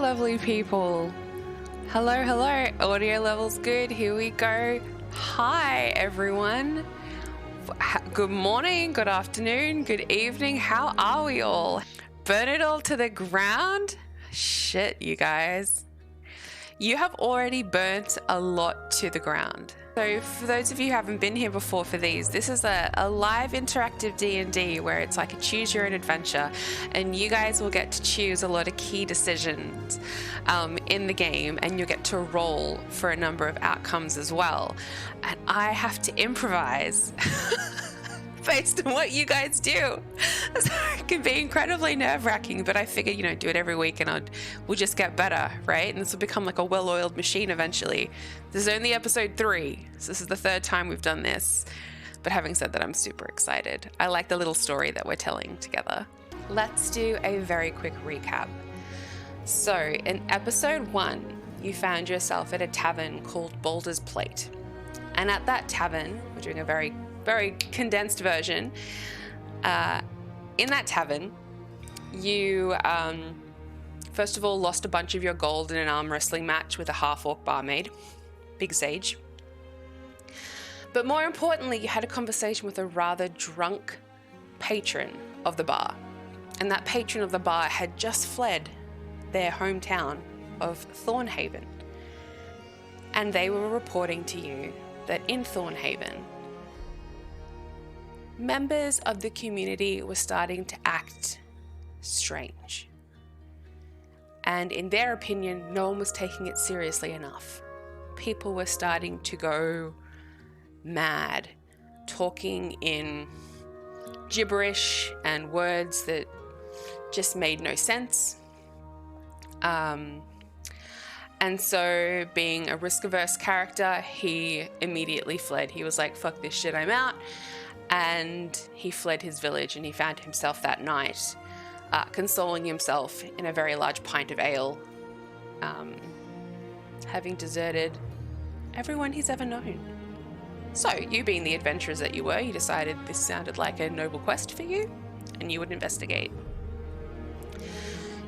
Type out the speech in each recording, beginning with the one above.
lovely people. Hello, hello. Audio levels good. Here we go. Hi, everyone. Good morning, good afternoon, good evening. How are we all? Burn it all to the ground? Shit, you guys. You have already burnt a lot to the ground. So for those of you who haven't been here before for these, this is a live interactive D&D where it's like a choose your own adventure, and you guys will get to choose a lot of key decisions in the game, and you'll get to roll for a number of outcomes as well. And I have to improvise based on what you guys do. So it can be incredibly nerve-wracking, but I figure, do it every week and we'll just get better, right? And this will become like a well-oiled machine eventually. This is only episode 3, so this is the 3rd time we've done this. But having said that, I'm super excited. I like the little story that we're telling together. Let's do a very quick recap. So in episode 1, you found yourself at a tavern called Baldur's Plate. And at that tavern, we're doing a very condensed version. In that tavern, you first of all lost a bunch of your gold in an arm wrestling match with a half-orc barmaid, Big Sage. But more importantly, you had a conversation with a rather drunk patron of the bar. And that patron of the bar had just fled their hometown of Thornhaven. And they were reporting to you that in Thornhaven, members of the community were starting to act strange. And in their opinion, no one was taking it seriously enough. People were starting to go mad, talking in gibberish and words that just made no sense. And so, being a risk-averse character, he immediately fled. He was like, fuck this shit, I'm out. And he fled his village, and he found himself that night consoling himself in a very large pint of ale, having deserted everyone he's ever known. So, you being the adventurers that you were, you decided this sounded like a noble quest for you, and you would investigate.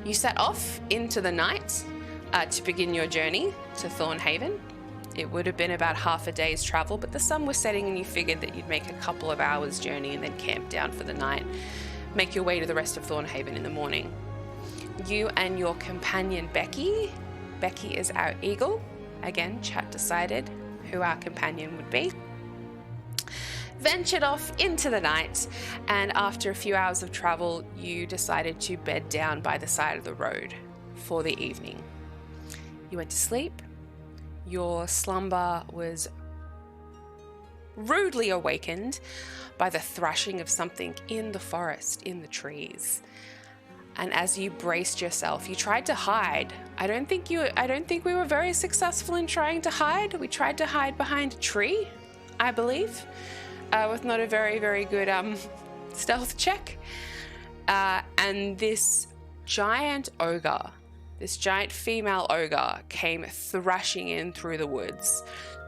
You set off into the night to begin your journey to Thornhaven. It would have been about half a day's travel, but the sun was setting and you figured that you'd make a couple of hours journey and then camp down for the night, make your way to the rest of Thornhaven in the morning. You and your companion Becky is our eagle. Again, chat decided who our companion would be. Ventured off into the night, and after a few hours of travel, you decided to bed down by the side of the road for the evening. You went to sleep. Your slumber was rudely awakened by the thrashing of something in the forest, in the trees. And as you braced yourself, you tried to hide. I don't think we were very successful in trying to hide. We tried to hide behind a tree, I believe, with not a very, very good stealth check. And this giant ogre, this giant female ogre, came thrashing in through the woods.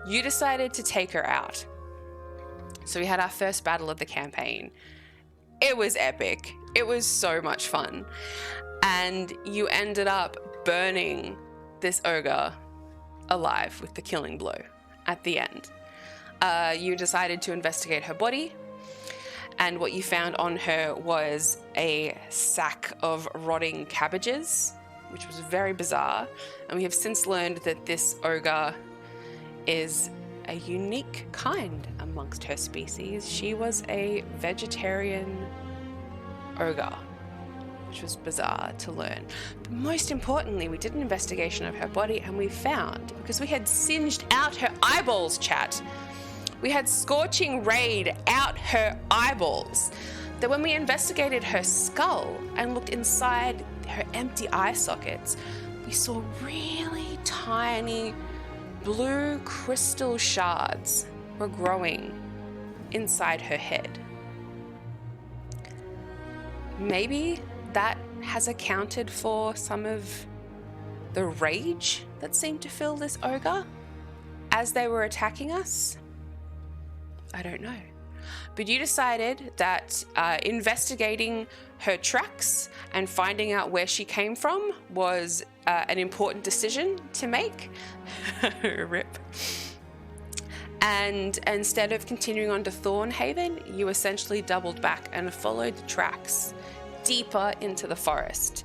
You decided to take her out. So we had our first battle of the campaign. It was epic. It was so much fun. And you ended up burning this ogre alive with the killing blow at the end. You decided to investigate her body, and what you found on her was a sack of rotting cabbages, which was very bizarre. And we have since learned that this ogre is a unique kind amongst her species. She was a vegetarian ogre, which was bizarre to learn. But most importantly, we did an investigation of her body, and we found, because we had singed out her eyeballs, chat, we had scorching rayed out her eyeballs, that when we investigated her skull and looked inside her empty eye sockets, we saw really tiny blue crystal shards were growing inside her head. Maybe that has accounted for some of the rage that seemed to fill this ogre as they were attacking us. I don't know. But you decided that investigating her tracks and finding out where she came from was an important decision to make. Rip. And instead of continuing on to Thornhaven, you essentially doubled back and followed the tracks deeper into the forest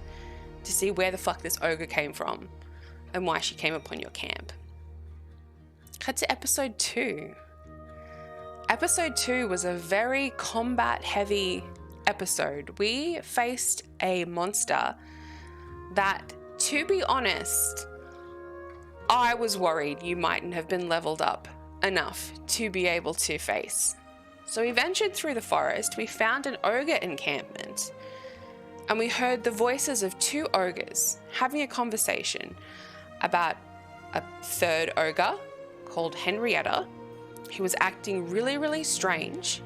to see where the fuck this ogre came from and why she came upon your camp. Cut to episode 2. Episode 2 was a very combat-heavy episode. We faced a monster that, to be honest, I was worried you mightn't have been leveled up enough to be able to face. So we ventured through the forest, we found an ogre encampment, and we heard the voices of 2 ogres having a conversation about a third ogre called Henrietta, who was acting really, really strange.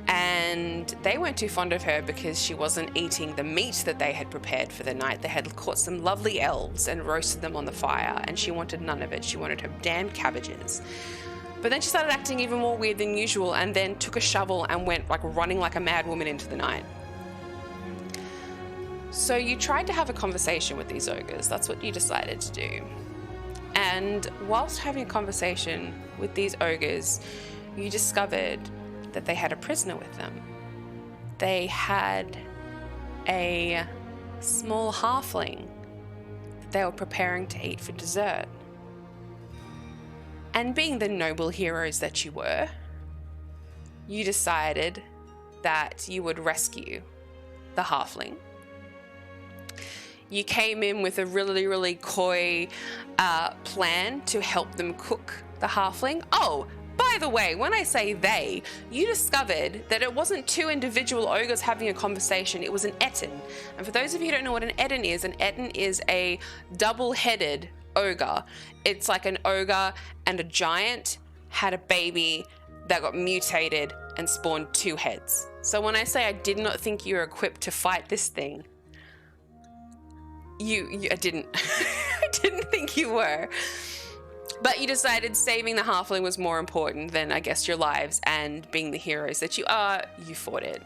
And they weren't too fond of her because she wasn't eating the meat that they had prepared for the night. They had caught some lovely elves and roasted them on the fire, and she wanted none of it. She wanted her damn cabbages. But then she started acting even more weird than usual, and then took a shovel and went running like a mad woman into the night. So you tried to have a conversation with these ogres. That's what you decided to do. And whilst having a conversation with these ogres, you discovered that they had a prisoner with them. They had a small halfling that they were preparing to eat for dessert. And being the noble heroes that you were, you decided that you would rescue the halfling. You came in with a really, really coy plan to help them cook the halfling. Oh, by the way, when I say they, you discovered that it wasn't 2 individual ogres having a conversation, it was an etin. And for those of you who don't know what an etin is a double-headed ogre. It's like an ogre and a giant had a baby that got mutated and spawned 2 heads. So when I say I did not think you were equipped to fight this thing, I didn't. I didn't think you were. But you decided saving the halfling was more important than, I guess, your lives, and being the heroes that you are, you fought it.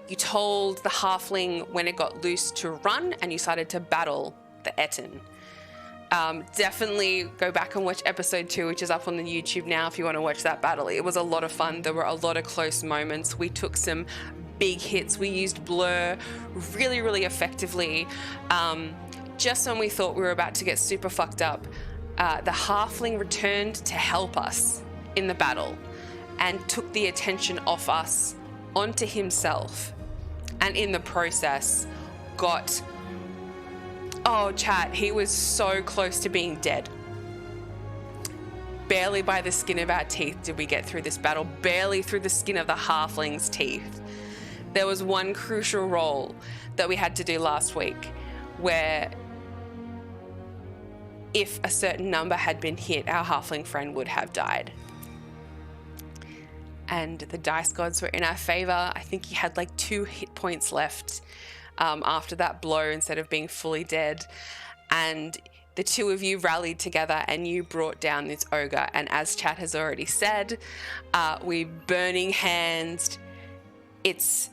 You told the halfling when it got loose to run, and you started to battle the etin. Definitely go back and watch episode 2, which is up on the YouTube now if you want to watch that battle. It was a lot of fun. There were a lot of close moments. We took some big hits. We used blur really, really effectively. Just when we thought we were about to get super fucked up, the halfling returned to help us in the battle and took the attention off us onto himself, and in the process got... Oh, chat, he was so close to being dead. Barely by the skin of our teeth did we get through this battle, barely through the skin of the halfling's teeth. There was one crucial roll that we had to do last week where if a certain number had been hit, our halfling friend would have died. And the dice gods were in our favor. I think he had like 2 hit points left after that blow instead of being fully dead. And the 2 of you rallied together and you brought down this ogre. And as chat has already said, we burning hands its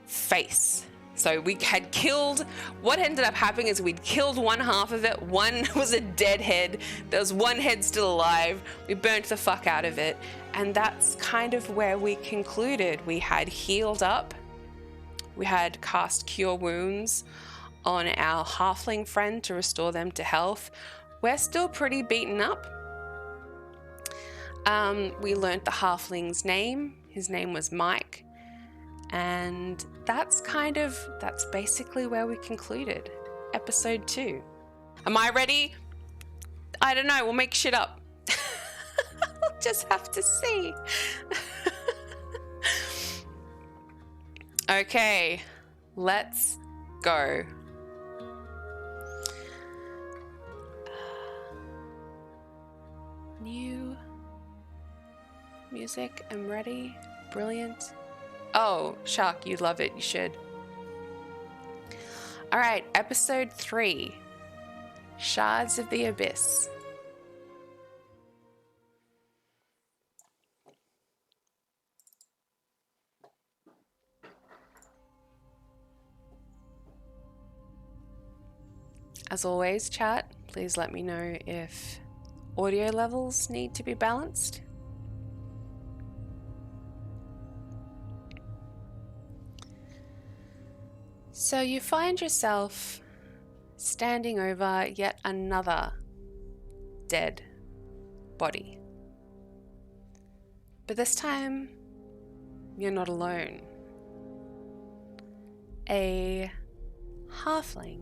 face. So we had killed, what ended up happening is we'd killed one half of it. One was a dead head. There was one head still alive. We burnt the fuck out of it. And that's kind of where we concluded. We had healed up. We had cast Cure Wounds on our halfling friend to restore them to health. We're still pretty beaten up. We learnt the halfling's name. His name was Mike. And that's basically where we concluded episode 2. Am I ready? I don't know. We'll make shit up. We'll just have to see. Okay, let's go. New music. I'm ready. Brilliant. Oh, Shark, you'd love it. You should. All right, episode 3. Shards of the Abyss. As always, chat, please let me know if audio levels need to be balanced. So you find yourself standing over yet another dead body. But this time, you're not alone. A halfling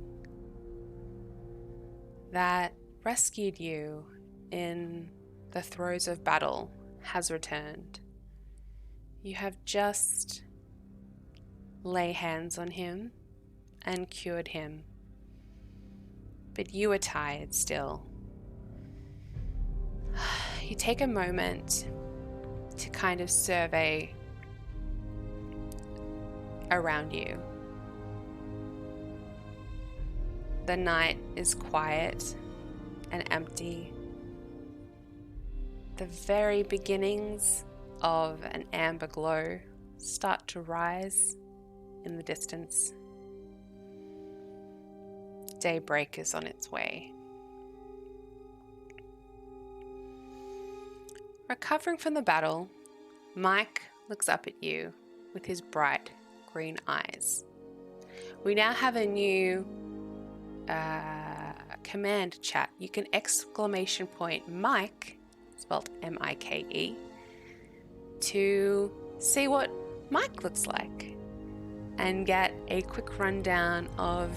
that rescued you in the throes of battle has returned. You have just lay hands on him and cured him. But you are tired still. You take a moment to kind of survey around you. The night is quiet and empty. The very beginnings of an amber glow start to rise in the distance. Daybreak is on its way. Recovering from the battle, Mike looks up at you with his bright green eyes. We now have a new command chat. You can exclamation point Mike, spelled M-I-K-E, to see what Mike looks like and get a quick rundown of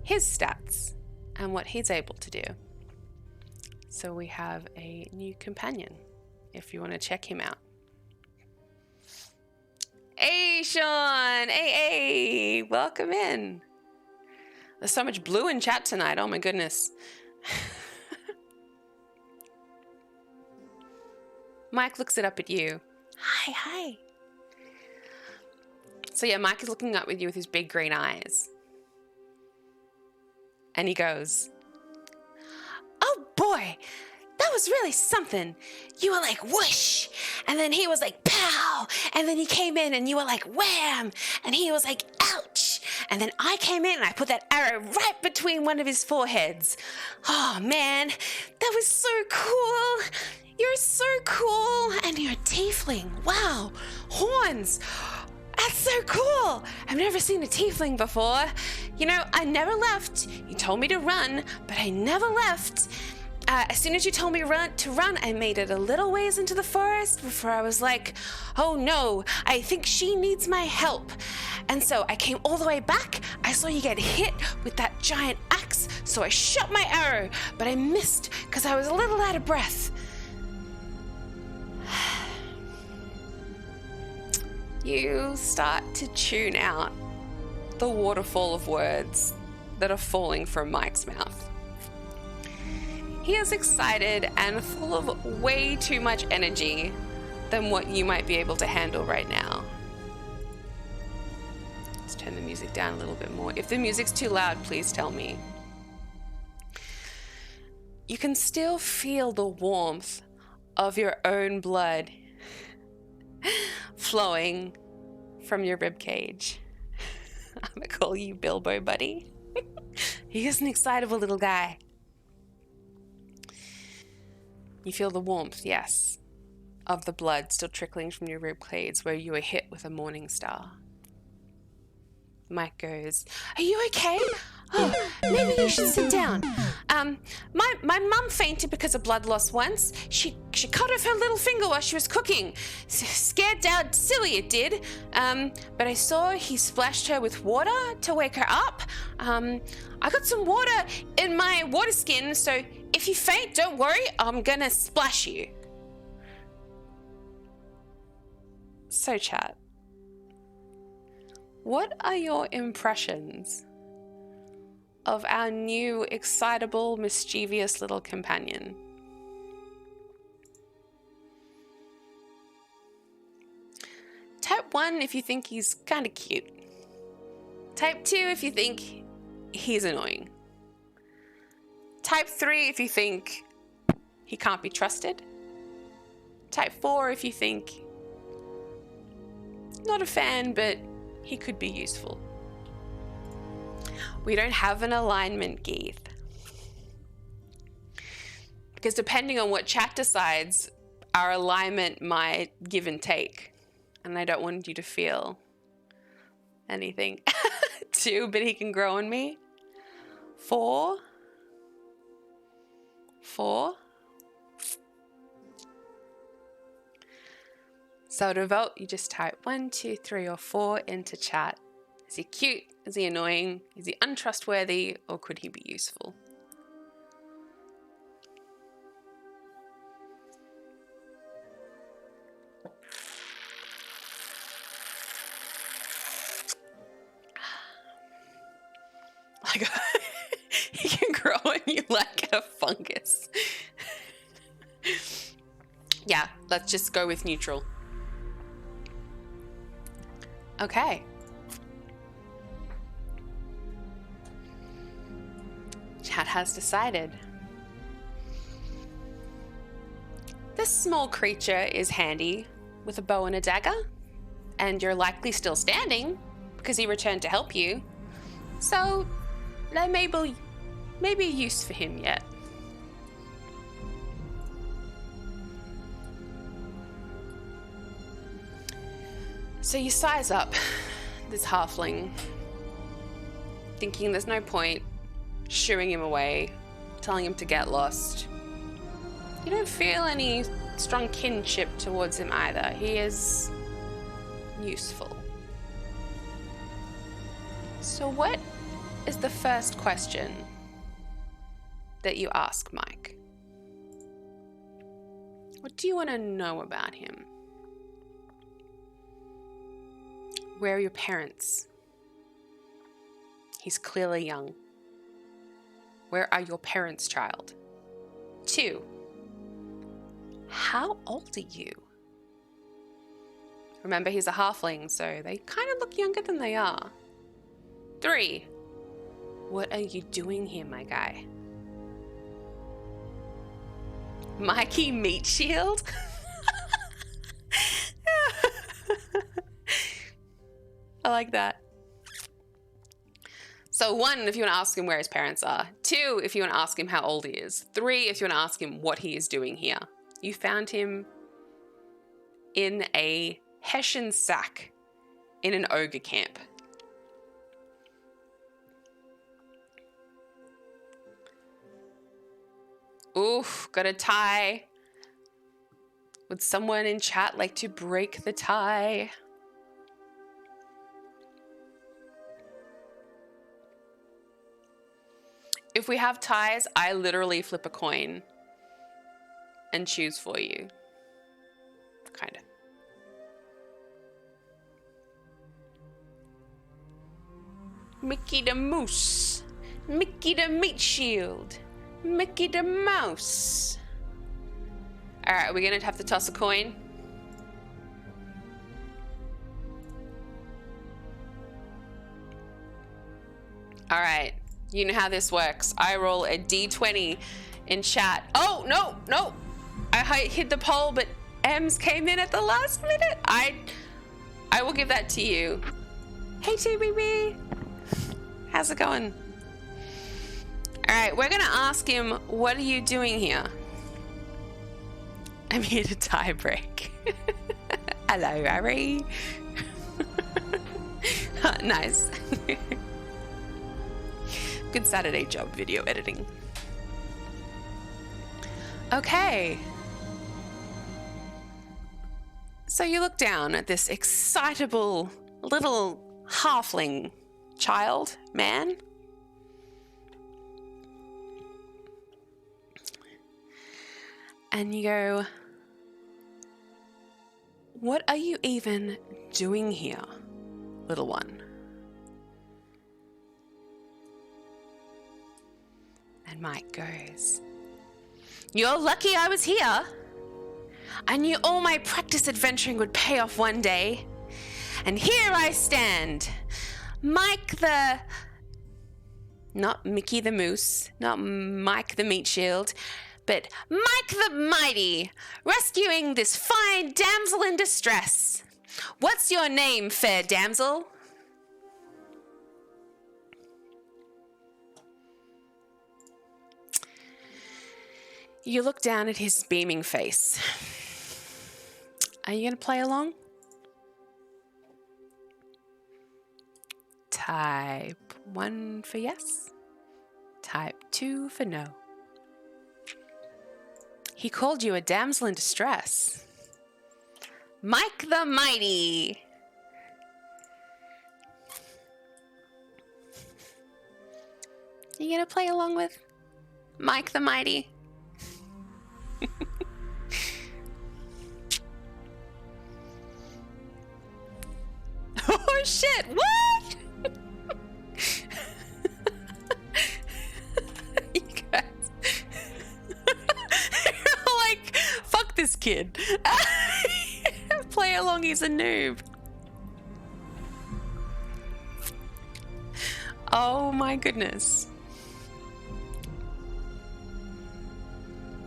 his stats and what he's able to do. So we have a new companion if you want to check him out. Hey Sean! Hey! Welcome in. There's so much blue in chat tonight, oh my goodness. Mike looks it up at you. Hi. So yeah, Mike is looking up with you with his big green eyes. And he goes, "Oh boy, that was really something. You were like whoosh, and then he was like pow, and then he came in and you were like wham, and he was like ouch, and then I came in and I put that arrow right between one of his foreheads. Oh man, that was so cool. You're so cool, and you're a tiefling. Wow, horns. That's so cool! I've never seen a tiefling before. You know, I never left. You told me to run, but I never left. As soon as you told me to run, I made it a little ways into the forest before I was like, oh no, I think she needs my help. And so I came all the way back. I saw you get hit with that giant axe, so I shot my arrow, but I missed because I was a little out of breath. You start to tune out the waterfall of words that are falling from Mike's mouth. He is excited and full of way too much energy than what you might be able to handle right now. Let's turn the music down a little bit more. If the music's too loud, please tell me. You can still feel the warmth of your own blood flowing from your rib cage. I'm gonna call you Bilbo, buddy. He is an excitable little guy. You feel the warmth, yes, of the blood still trickling from your rib cage where you were hit with a morning star. Mike goes, "Are you okay? Oh, maybe you should sit down. My mum fainted because of blood loss once. She cut off her little finger while she was cooking. Scared Dad silly it did. But I saw he splashed her with water to wake her up. I got some water in my water skin, so if you faint, don't worry, I'm gonna splash you." So chat, what are your impressions of our new, excitable, mischievous little companion? Type 1 if you think he's kind of cute. Type 2 if you think he's annoying. Type 3 if you think he can't be trusted. Type 4 if you think not a fan, but he could be useful. We don't have an alignment, Geeth. Because depending on what chat decides, our alignment might give and take. And I don't want you to feel anything. 2, but he can grow on me. 4. So to vote, you just type 1, 2, 3, or 4 into chat. Is he cute? Is he annoying? Is he untrustworthy? Or could he be useful? Like, he can grow on you like a fungus. Yeah, let's just go with neutral. Okay. Chat has decided. This small creature is handy with a bow and a dagger, and you're likely still standing because he returned to help you. So there may be use for him yet. So you size up this halfling, thinking there's no point shooing him away, telling him to get lost. You don't feel any strong kinship towards him either. He is useful. So what is the first question that you ask Mike? What do you want to know about him? Where are your parents? He's clearly young. Where are your parents, child? 2, how old are you? Remember, he's a halfling, so they kind of look younger than they are. 3, what are you doing here, my guy? Mikey Meat Shield? I like that. So 1, if you want to ask him where his parents are. 2, if you want to ask him how old he is. 3, if you want to ask him what he is doing here. You found him in a Hessian sack in an ogre camp. Oof, got a tie. Would someone in chat like to break the tie? If we have ties, I literally flip a coin and choose for you. Kind of. Mickey the Moose. Mickey the Meat Shield. Mickey the Mouse. Alright, we're gonna have to toss a coin. Alright. You know how this works. I roll a d20 in chat. Oh, no. I hid the poll, but Ems came in at the last minute. I will give that to you. Hey, TBB. How's it going? All right, we're going to ask him, what are you doing here? I'm here to tie break. Hello, Harry. Nice. Good Saturday job video editing. Okay. So you look down at this excitable little halfling child, man. And you go, what are you even doing here, little one? And Mike goes, you're lucky I was here. I knew all my practice adventuring would pay off one day. And here I stand. Mike the... Not Mickey the Moose, not Mike the Meat Shield, but Mike the Mighty, rescuing this fine damsel in distress. What's your name, fair damsel? You look down at his beaming face. Are you going to play along? Type 1 for yes. Type 2 for no. He called you a damsel in distress. Mike the Mighty. Are you going to play along with Mike the Mighty? Oh shit, what? You guys. You're like, fuck this kid. Play along, he's a noob. Oh my goodness.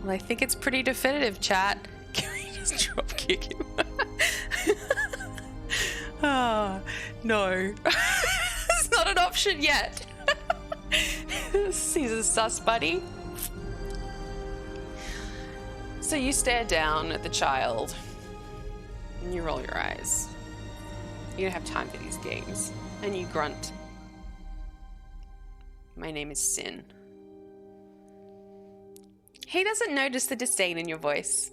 Well, I think it's pretty definitive, chat. Can we just drop kick him? Oh, no. It's not an option yet. He's a sus buddy. So you stare down at the child and you roll your eyes. You don't have time for these games. And you grunt. My name is Sin. He doesn't notice the disdain in your voice.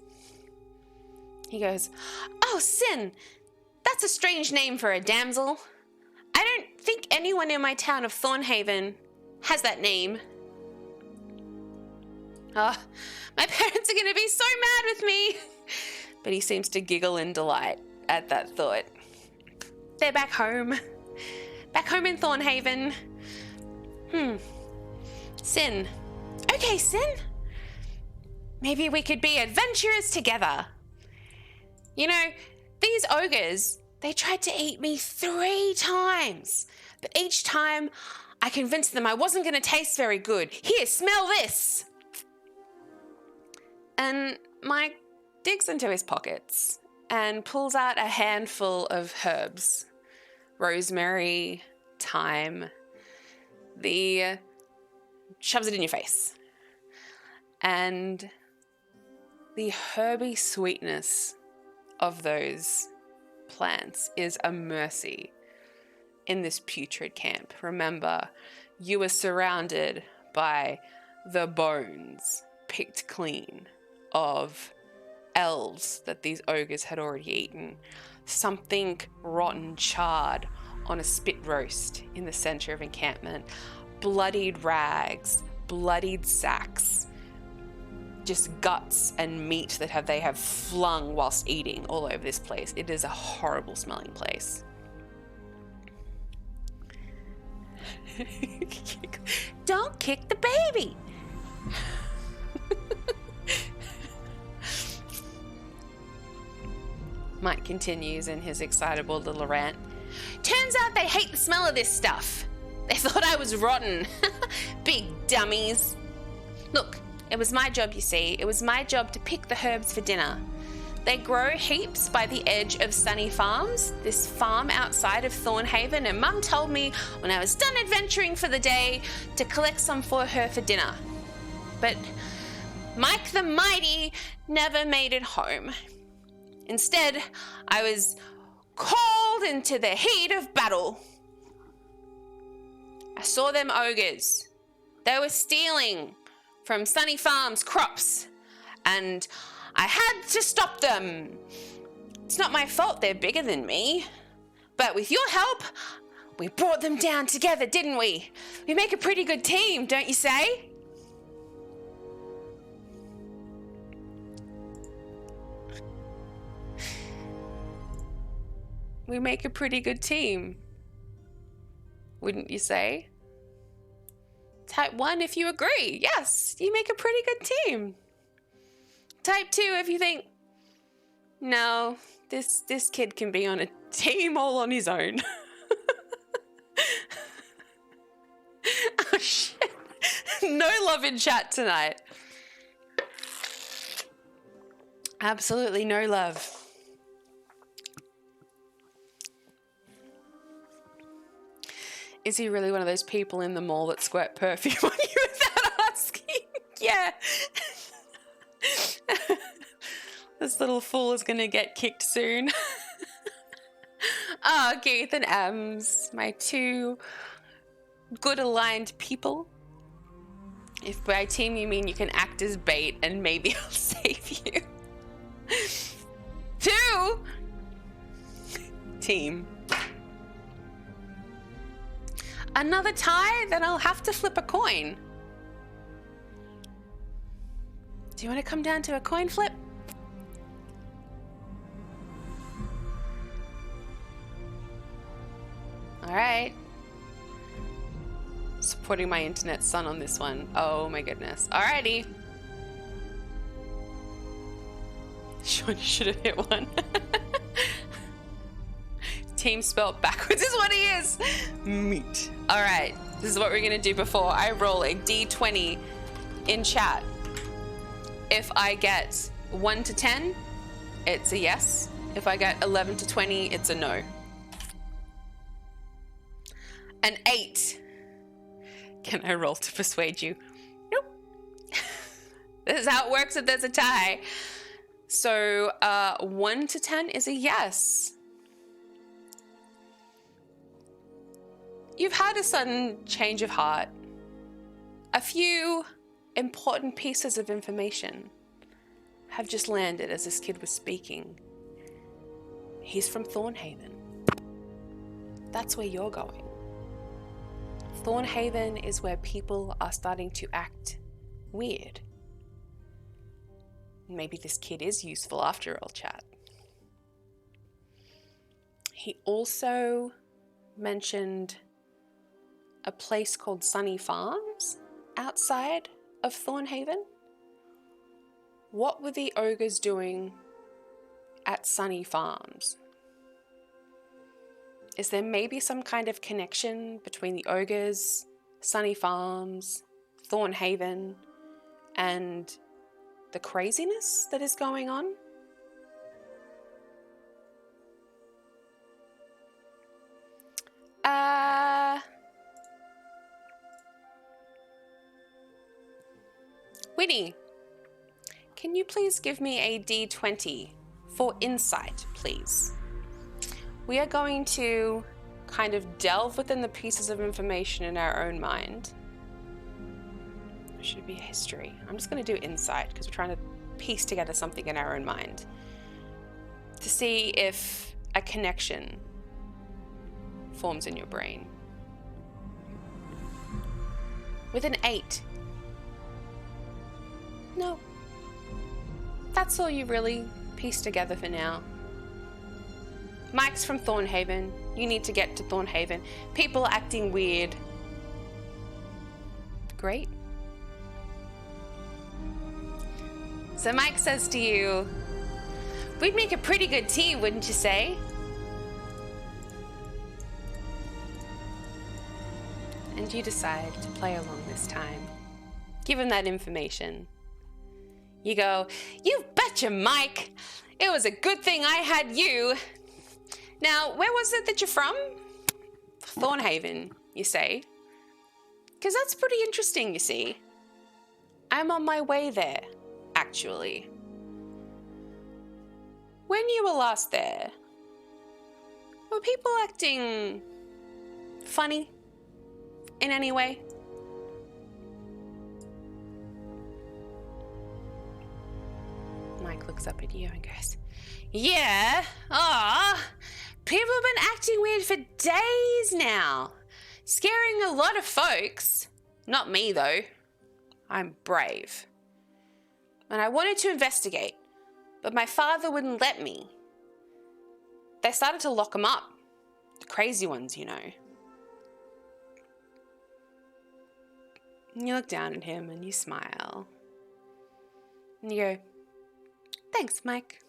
He goes, "Oh, Sin, that's a strange name for a damsel. I don't think anyone in my town of Thornhaven has that name. Oh, my parents are going to be so mad with me." But he seems to giggle in delight at that thought. They're back home in Thornhaven. Sin. Okay, Sin. Maybe we could be adventurers together. You know, these ogres, they tried to eat me 3 times. But each time, I convinced them I wasn't going to taste very good. Here, smell this. And Mike digs into his pockets and pulls out a handful of herbs. Rosemary, thyme. Shoves it in your face. And the herby sweetness of those plants is a mercy in this putrid camp. Remember, you were surrounded by the bones picked clean of elves that these ogres had already eaten. Something rotten charred on a spit roast in the center of encampment. Bloodied rags, bloodied sacks, just guts and meat that they have flung whilst eating all over this place. It is a horrible smelling place. Don't kick the baby. Mike continues in his excitable little rant. Turns out they hate the smell of this stuff. They thought I was rotten. Big dummies. Look, it was my job, you see. It was my job to pick the herbs for dinner. They grow heaps by the edge of Sunny Farms, this farm outside of Thornhaven, and Mum told me when I was done adventuring for the day to collect some for her for dinner. But Mike the Mighty never made it home. Instead, I was called into the heat of battle. I saw them ogres. They were stealing from Sunny Farm's crops, and I had to stop them. It's not my fault they're bigger than me, but with your help, we brought them down together, didn't we? We make a pretty good team, don't you say? We make a pretty good team, wouldn't you say? Type 1 if you agree. Yes, you make a pretty good team. Type 2 if you think, no, this kid can be on a team all on his own. Oh shit. No love in chat tonight. Absolutely no love. Is he really one of those people in the mall that squirt perfume on you without asking? Yeah. This little fool is gonna get kicked soon. Keith and Ems, my two good aligned people. If by team you mean you can act as bait and maybe I'll save you. 2 team. Another tie? Then I'll have to flip a coin. Do you want to come down to a coin flip? All right. Supporting my internet son on this one. Oh my goodness. Alrighty. Sean, you should have hit one. Team spelled backwards is what he is. Meat. Alright. This is what we're going to do before I roll a d20 in chat. If I get 1 to 10, it's a yes. If I get 11 to 20, it's a no. An 8. Can I roll to persuade you? Nope. This is how it works if there's a tie. So 1 to 10 is a yes. You've had a sudden change of heart. A few important pieces of information have just landed as this kid was speaking. He's from Thornhaven. That's where you're going. Thornhaven is where people are starting to act weird. Maybe this kid is useful after all, chat. He also mentioned a place called Sunny Farms outside of Thornhaven. What were the ogres doing at Sunny Farms? Is there maybe some kind of connection between the ogres, Sunny Farms, Thornhaven, and the craziness that is going on? Winnie, can you please give me a d20 for insight, please? We are going to kind of delve within the pieces of information in our own mind. It should be history. I'm just going to do insight because we're trying to piece together something in our own mind to see if a connection forms in your brain. With an 8. No. That's all you really piece together for now. Mike's from Thornhaven. You need to get to Thornhaven. People acting weird. Great. So Mike says to you, we'd make a pretty good team, wouldn't you say? And you decide to play along this time. Given that information, you go, you betcha, Mike. It was a good thing I had you. Now, where was it that you're from? Thornhaven, you say. Because that's pretty interesting, you see. I'm on my way there, actually. When you were last there, were people acting funny in any way? Mike looks up at you and goes, yeah, people have been acting weird for days now. Scaring a lot of folks. Not me, though. I'm brave. And I wanted to investigate, but my father wouldn't let me. They started to lock him up. The crazy ones, you know. And you look down at him and you smile. And you go, thanks, Mike.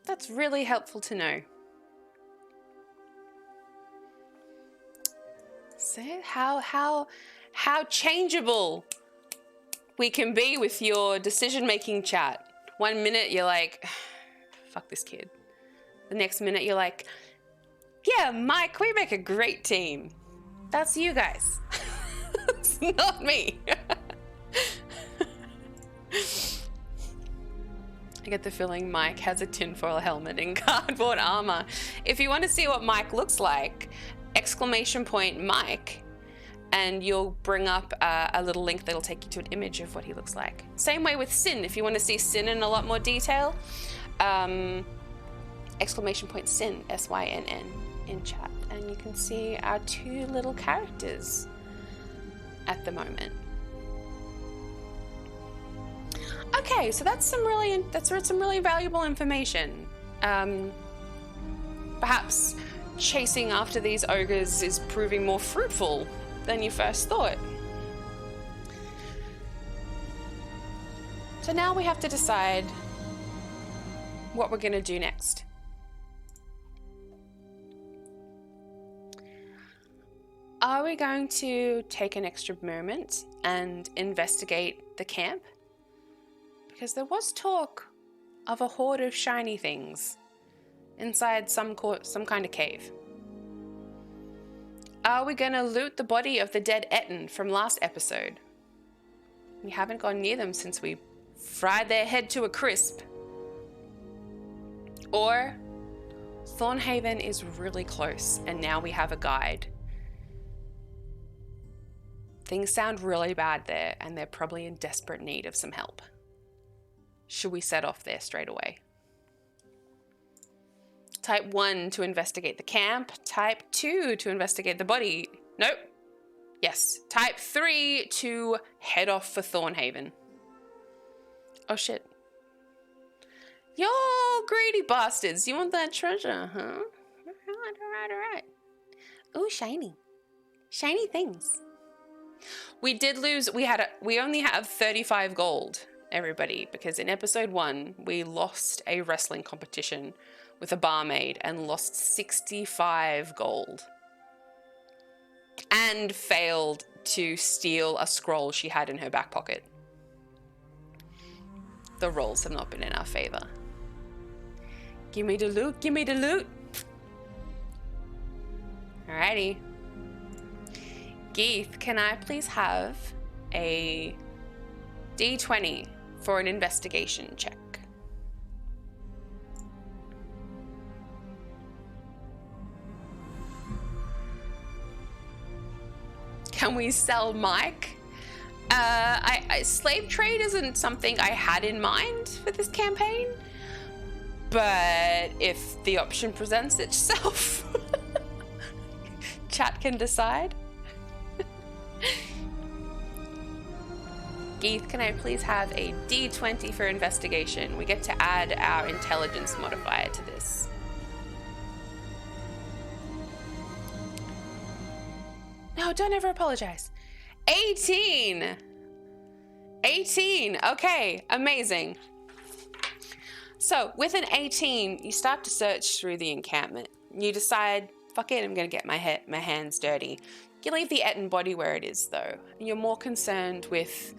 That's really helpful to know. So how changeable we can be with your decision-making chat. 1 minute you're like, fuck this kid. The next minute you're like, yeah, Mike, we make a great team. That's you guys. It's not me. I get the feeling Mike has a tinfoil helmet and cardboard armor. If you want to see what Mike looks like, !Mike, and you'll bring up a little link that'll take you to an image of what he looks like. Same way with Sin. If you want to see Sin in a lot more detail, !Sin, SYNN in chat. And you can see our two little characters at the moment. Okay, so that's some really valuable information. Perhaps chasing after these ogres is proving more fruitful than you first thought. So now we have to decide what we're going to do next. Are we going to take an extra moment and investigate the camp? Because there was talk of a horde of shiny things inside some kind of cave. Are we gonna loot the body of the dead Etten from last episode? We haven't gone near them since we fried their head to a crisp. Or Thornhaven is really close and now we have a guide. Things sound really bad there and they're probably in desperate need of some help. Should we set off there straight away? Type 1 to investigate the camp. Type 2 to investigate the body. Nope. Yes. Type 3 to head off for Thornhaven. Oh shit. Yo, greedy bastards. You want that treasure, huh? Alright. Ooh, shiny. Shiny things. We did lose, we only have 35 gold. Everybody, because in episode 1 we lost a wrestling competition with a barmaid and lost 65 gold and failed to steal a scroll she had in her back pocket. The rolls have not been in our favor. Give me the loot, give me the loot. Alrighty. Geeth, can I please have a D20 for an investigation check? Can we sell Mike? Slave trade isn't something I had in mind for this campaign, but if the option presents itself, chat can decide. Geeth, can I please have a D20 for investigation? We get to add our intelligence modifier to this. No, don't ever apologize. 18! 18! Okay, amazing. So, with an 18, you start to search through the encampment. You decide, fuck it, I'm gonna get my hands dirty. You leave the Etten body where it is, though, and you're more concerned with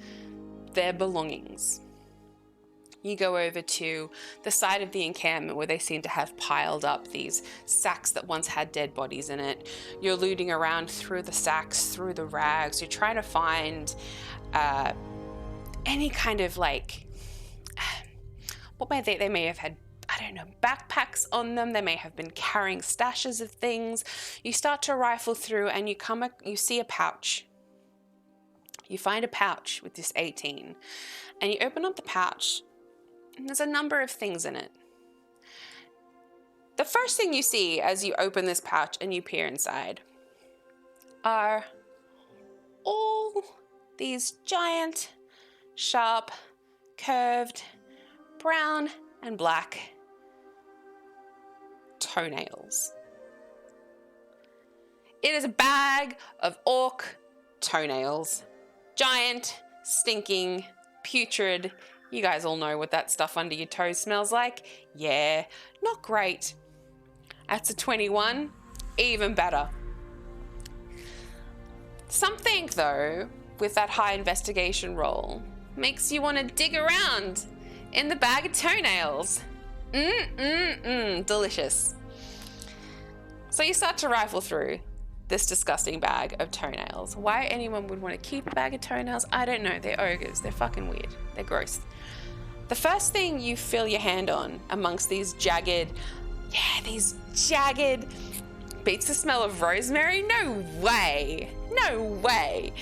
their belongings. You go over to the side of the encampment where they seem to have piled up these sacks that once had dead bodies in it. You're looting around through the sacks, through the rags. You're trying to find any kind of like, they may have had, I don't know, backpacks on them. They may have been carrying stashes of things. You start to rifle through and you see a pouch. You find a pouch with this 18 and you open up the pouch and there's a number of things in it. The first thing you see as you open this pouch and you peer inside are all these giant, sharp, curved, brown and black toenails. It is a bag of orc toenails. Giant, stinking, putrid. You guys all know what that stuff under your toes smells like. Yeah, not great. That's a 21, even better. Something, though, with that high investigation roll makes you want to dig around in the bag of toenails. Delicious. So you start to rifle through this disgusting bag of toenails. Why anyone would want to keep a bag of toenails, I don't know. They're ogres. They're fucking weird. They're gross. The first thing you feel your hand on amongst these jagged, beats the smell of rosemary? No way. No way.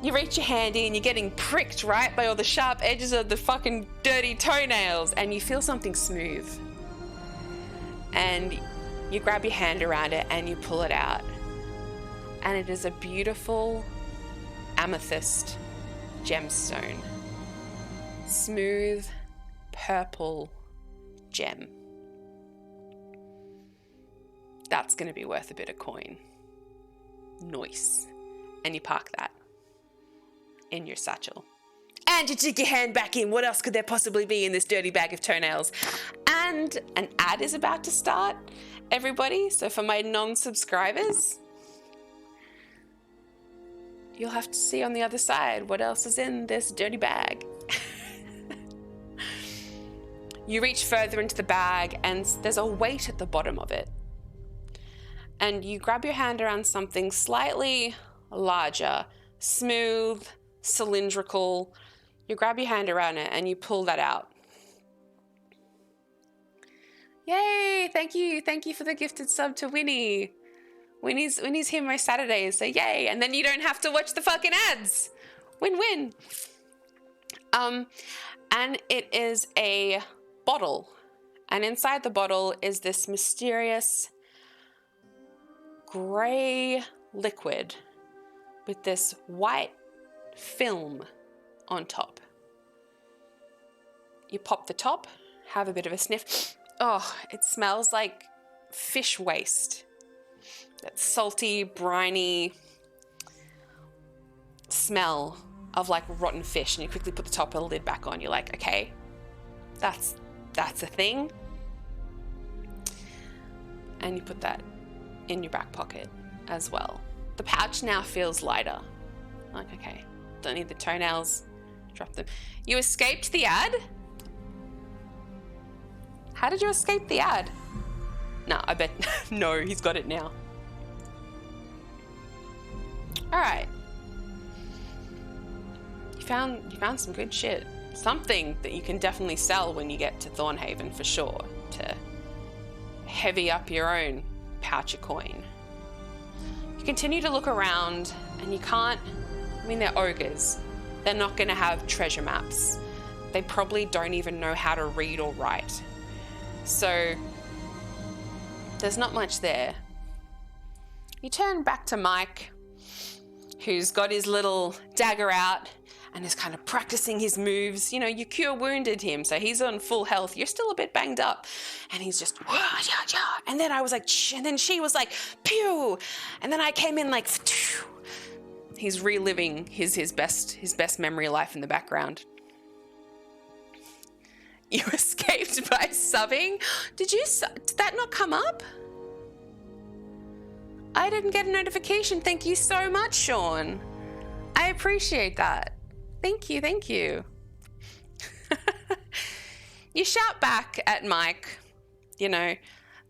You reach your hand in, you're getting pricked, right, by all the sharp edges of the fucking dirty toenails, and you feel something smooth. And you grab your hand around it and you pull it out. And it is a beautiful amethyst gemstone. Smooth purple gem. That's going to be worth a bit of coin. Nice. And you park that in your satchel. And you dig your hand back in. What else could there possibly be in this dirty bag of toenails? And an ad is about to start, everybody. So for my non-subscribers, you'll have to see on the other side what else is in this dirty bag. You reach further into the bag and there's a weight at the bottom of it. And you grab your hand around something slightly larger, smooth, cylindrical. You grab your hand around it and you pull that out. Yay, thank you for the gifted sub to Winnie. Winnie's here most Saturdays, so yay. And then you don't have to watch the fucking ads. Win-win. And it is a bottle. And inside the bottle is this mysterious gray liquid with this white film on top. You pop the top, have a bit of a sniff. Oh, it smells like fish waste. That salty, briny smell of like rotten fish. And you quickly put the top of the lid back on. You're like, okay, that's a thing. And you put that in your back pocket as well. The pouch now feels lighter. Like, okay, don't need the toenails, drop them. You escaped the ad? How did you escape the ad? No, I bet, no, he's got it now. All right. You found some good shit. Something that you can definitely sell when you get to Thornhaven for sure, to heavy up your own pouch of coin. You continue to look around and you can't, I mean, they're ogres. They're not going to have treasure maps. They probably don't even know how to read or write. So there's not much there. You turn back to Mike, who's got his little dagger out and is kind of practicing his moves. You know, you cure wounded him, so he's on full health. You're still a bit banged up. And he's just, wah, yeah, yeah. And then I was like, shh, and then she was like, pew. And then I came in like, phew. He's reliving his best memory of life in the background. You escaped by subbing? Did that not come up? I didn't get a notification. Thank you so much, Sean. I appreciate that. Thank you. You shout back at Mike, you know,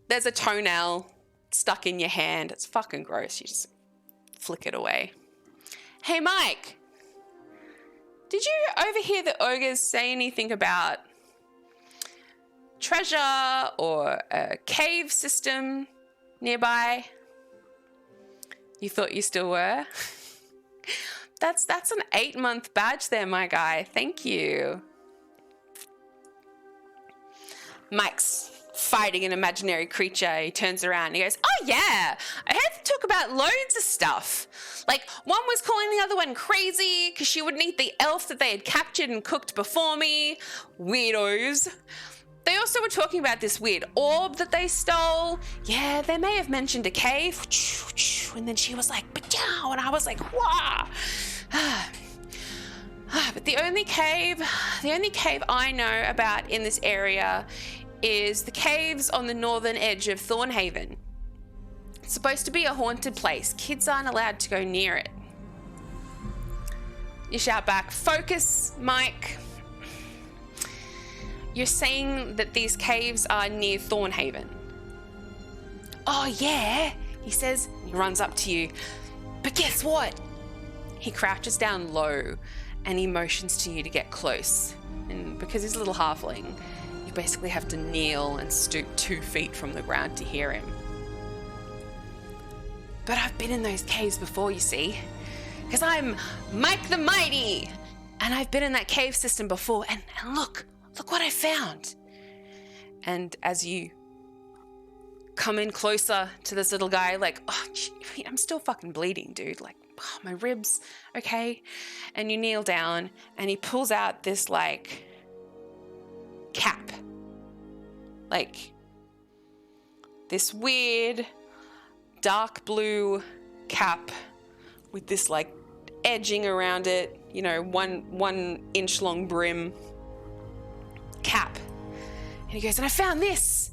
there's a toenail stuck in your hand. It's fucking gross. You just flick it away. Hey, Mike, did you overhear the ogres say anything about treasure or a cave system nearby? You thought you still were? That's an 8-month badge there, my guy. Thank you. Mike's fighting an imaginary creature. He turns around and he goes, oh yeah, I heard them talk about loads of stuff. Like, one was calling the other one crazy because she wouldn't eat the elf that they had captured and cooked before me. Weirdos. They also were talking about this weird orb that they stole. Yeah, they may have mentioned a cave. And then she was like, "Ba-chow," and I was like, "Wah." But the only cave I know about in this area is the caves on the northern edge of Thornhaven. It's supposed to be a haunted place. Kids aren't allowed to go near it. You shout back, focus, Mike. You're saying that these caves are near Thornhaven. Oh yeah, he says. He runs up to you. But guess what? He crouches down low and he motions to you to get close. And And because he's a little halfling, you basically have to kneel and stoop 2 feet from the ground to hear him. But I've been in those caves before, you see, because I'm Mike the Mighty, and I've been in that cave system before, and look what I found. And as you come in closer to this little guy, like, oh, gee, I'm still fucking bleeding, dude. Like, oh, my ribs, okay? And you kneel down, and he pulls out this, like, cap. Like, this weird dark blue cap with this, like, edging around it, you know, one inch long brim cap. And he goes, and I found this.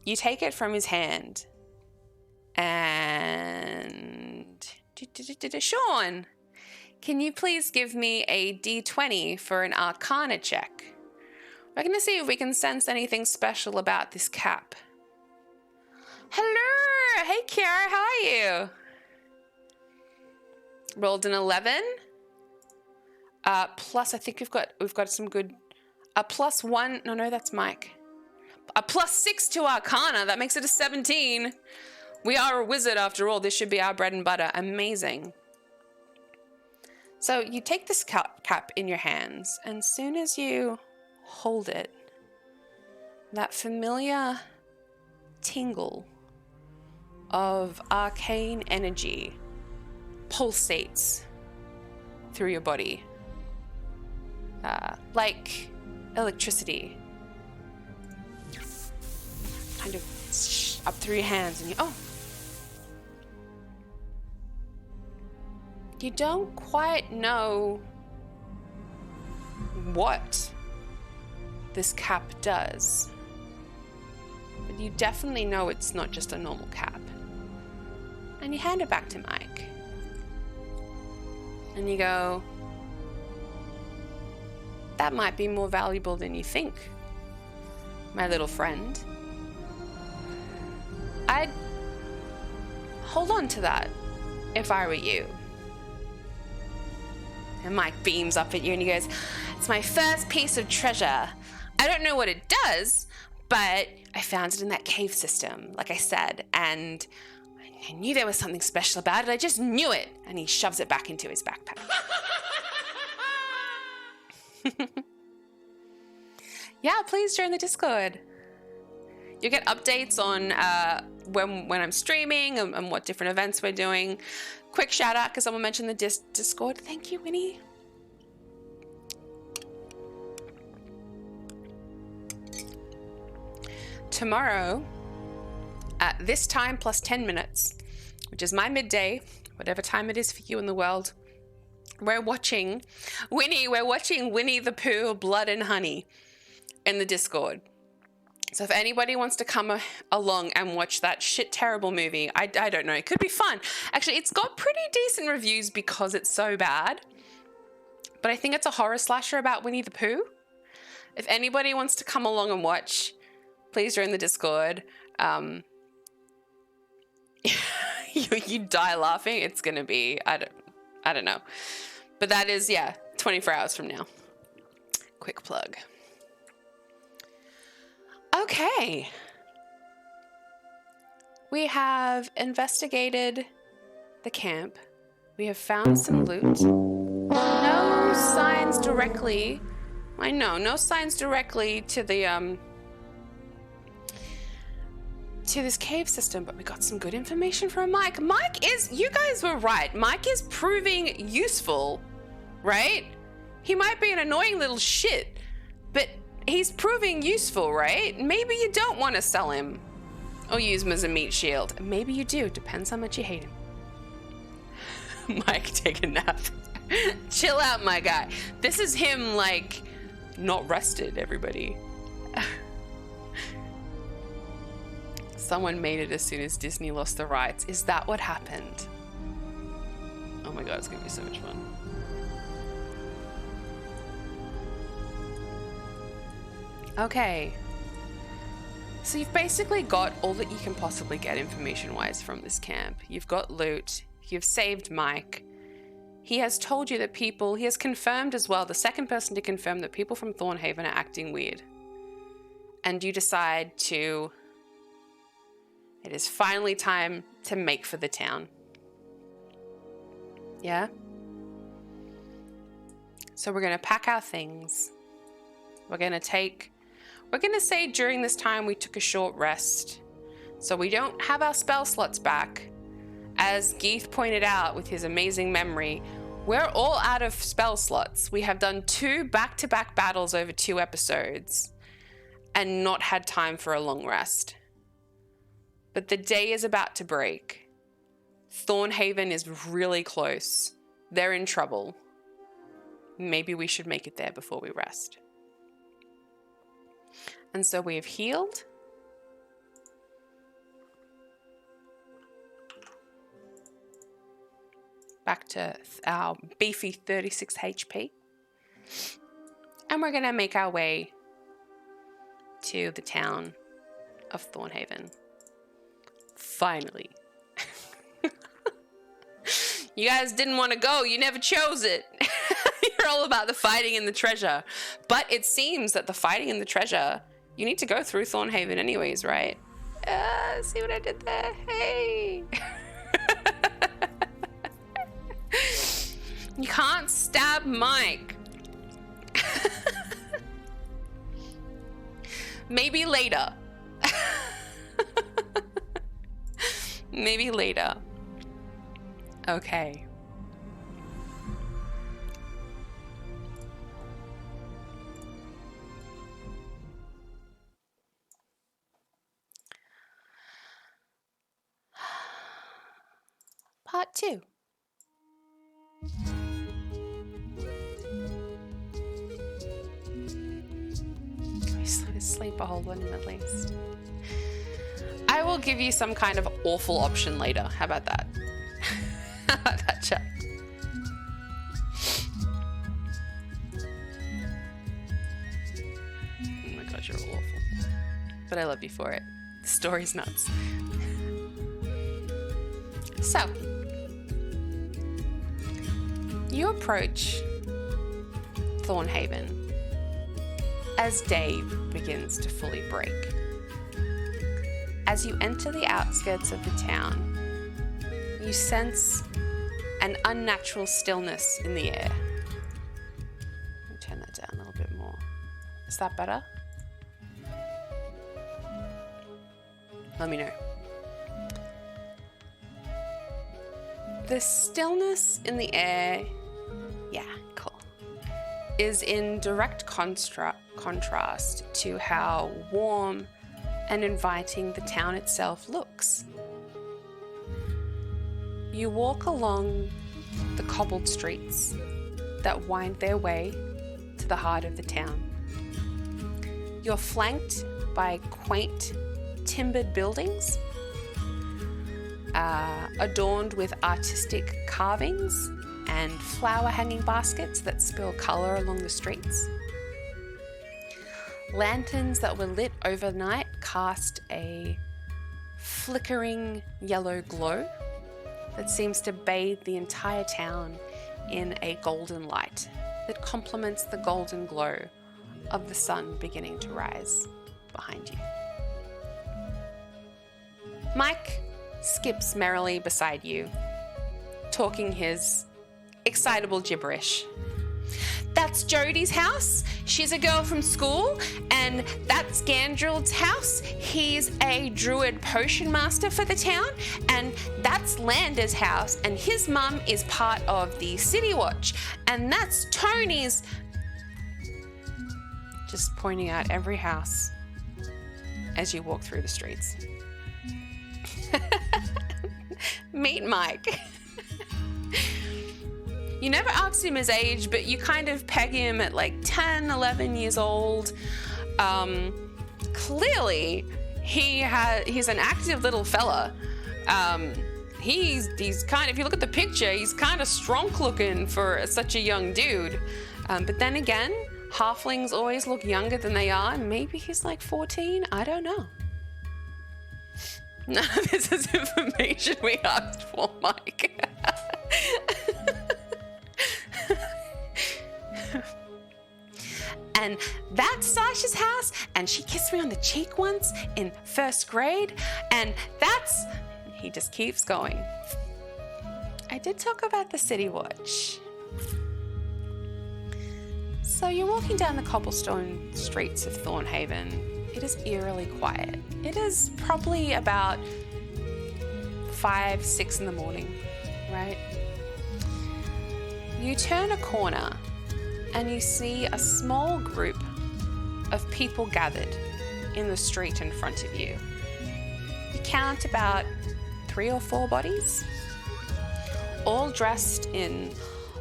You take it from his hand, and Sean, can you please give me a D20 for an Arcana check? We're going to see if we can sense anything special about this cap. Hello! Hey, Kiara, how are you? Rolled an 11. Plus, I think we've got some good. A +1. No, that's Mike. A +6 to Arcana. That makes it a 17. We are a wizard after all. This should be our bread and butter. Amazing. So you take this cap in your hands, and as soon as you hold it, that familiar tingle of arcane energy pulsates through your body, like electricity, kind of up through your hands, and you don't quite know what this cap does, but you definitely know it's not just a normal cap. And you hand it back to Mike, and you go, that might be more valuable than you think, my little friend. I'd hold on to that if I were you. And Mike beams up at you and he goes, it's my first piece of treasure. I don't know what it does, but I found it in that cave system, like I said, and I knew there was something special about it. I just knew it. And he shoves it back into his backpack. Yeah, please join the Discord. You'll get updates on when I'm streaming and what different events we're doing. Quick shout out because someone mentioned the Discord. Thank you, Winnie. Tomorrow, at this time plus 10 minutes, which is my midday, whatever time it is for you in the world, we're watching Winnie the Pooh, Blood and Honey in the Discord. So if anybody wants to come along and watch that shit terrible movie, I don't know, it could be fun. Actually, it's got pretty decent reviews because it's so bad, but I think it's a horror slasher about Winnie the Pooh. If anybody wants to come along and watch, please join the Discord. You die laughing. It's gonna be, I don't know, but that is 24 hours from now. Quick plug. Okay. We have investigated the camp. We have found some loot. No signs directly. I know, no signs directly to the to this cave system, but we got some good information from Mike. You guys were right. Mike is proving useful, right? He might be an annoying little shit, but he's proving useful, right? Maybe you don't want to sell him or use him as a meat shield. Maybe you do. Depends how much you hate him. Mike, take a nap. Chill out, my guy. This is him, like, not rested, everybody. Someone made it as soon as Disney lost the rights. Is that what happened? Oh my god, it's gonna be so much fun. Okay. So you've basically got all that you can possibly get information-wise from this camp. You've got loot, you've saved Mike, he has told you that people, he has confirmed as well, the second person to confirm that people from Thornhaven are acting weird. And you decide it is finally time to make for the town. Yeah? So we're going to pack our things. We're going to say during this time we took a short rest. So we don't have our spell slots back. As Geeth pointed out with his amazing memory, we're all out of spell slots. We have done 2 back-to-back battles over 2 episodes and not had time for a long rest. But the day is about to break. Thornhaven is really close. They're in trouble. Maybe we should make it there before we rest. And so we have healed. Back to our beefy 36 HP. And we're going to make our way to the town of Thornhaven. Finally. You guys didn't want to go. You never chose it. You're all about the fighting and the treasure. But it seems that the fighting and the treasure, you need to go through Thornhaven anyways, right? See what I did there? Hey. You can't stab Mike. Maybe later. Maybe later. Okay. Part 2. Sleep a whole one at least. I will give you some kind of awful option later. How about that? How about that, chat? Oh my god, you're awful. But I love you for it. The story's nuts. So, you approach Thornhaven as day begins to fully break. As you enter the outskirts of the town, you sense an unnatural stillness in the air. Let me turn that down a little bit more. Is that better? Let me know. The stillness in the air, yeah, cool, is in direct contrast to how warm and inviting the town itself looks. You walk along the cobbled streets that wind their way to the heart of the town. You're flanked by quaint timbered buildings adorned with artistic carvings and flower hanging baskets that spill colour along the streets. Lanterns that were lit overnight cast a flickering yellow glow that seems to bathe the entire town in a golden light that complements the golden glow of the sun beginning to rise behind you. Mike skips merrily beside you, talking his excitable gibberish. That's Jodie's house. She's a girl from school. And that's Gandril's house. He's a druid potion master for the town. And that's Lander's house. And his mum is part of the City Watch. And that's Tony's. Just pointing out every house as you walk through the streets. Meet Mike. You never asked him his age, but you kind of peg him at like 10, 11 years old. Clearly, he's an active little fella. He's kind of, if you look at the picture, he's kind of strong looking for such a young dude. But then again, halflings always look younger than they are. Maybe he's like 14. I don't know. None of this is information we asked for, Mike. and that's Sasha's house, and she kissed me on the cheek once in first grade, and that's... He just keeps going. I did talk about the City Watch. So you're walking down the cobblestone streets of Thornhaven. It is eerily quiet. It is probably about 5, 6 in the morning, right? You turn a corner and you see a small group of people gathered in the street in front of you. You count about 3 or 4 bodies, all dressed in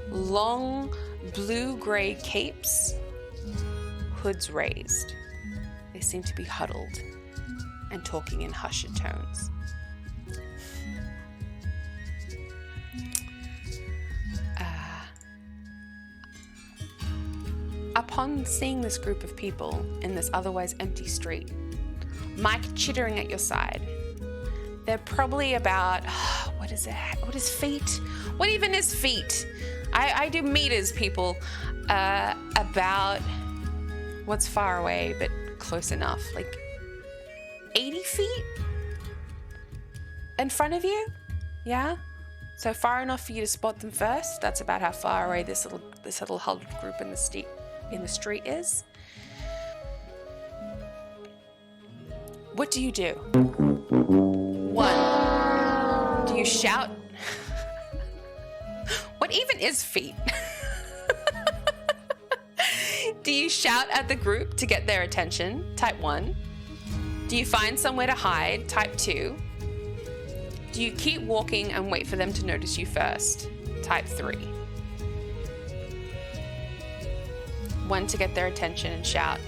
long blue-grey capes, hoods raised. They seem to be huddled and talking in hushed tones. Upon seeing this group of people in this otherwise empty street, Mike chittering at your side, they're probably about, what is it? What is feet? What even is feet? I do meters, people. About, what's far away, but close enough, like 80 feet in front of you? Yeah? So far enough for you to spot them first. That's about how far away this little huddled group in the street is. What do you do? 1, do you shout? What even is feet? Do you shout at the group to get their attention? Type 1. Do you find somewhere to hide? Type 2. Do you keep walking and wait for them to notice you first? Type 3. 1 to get their attention and shout.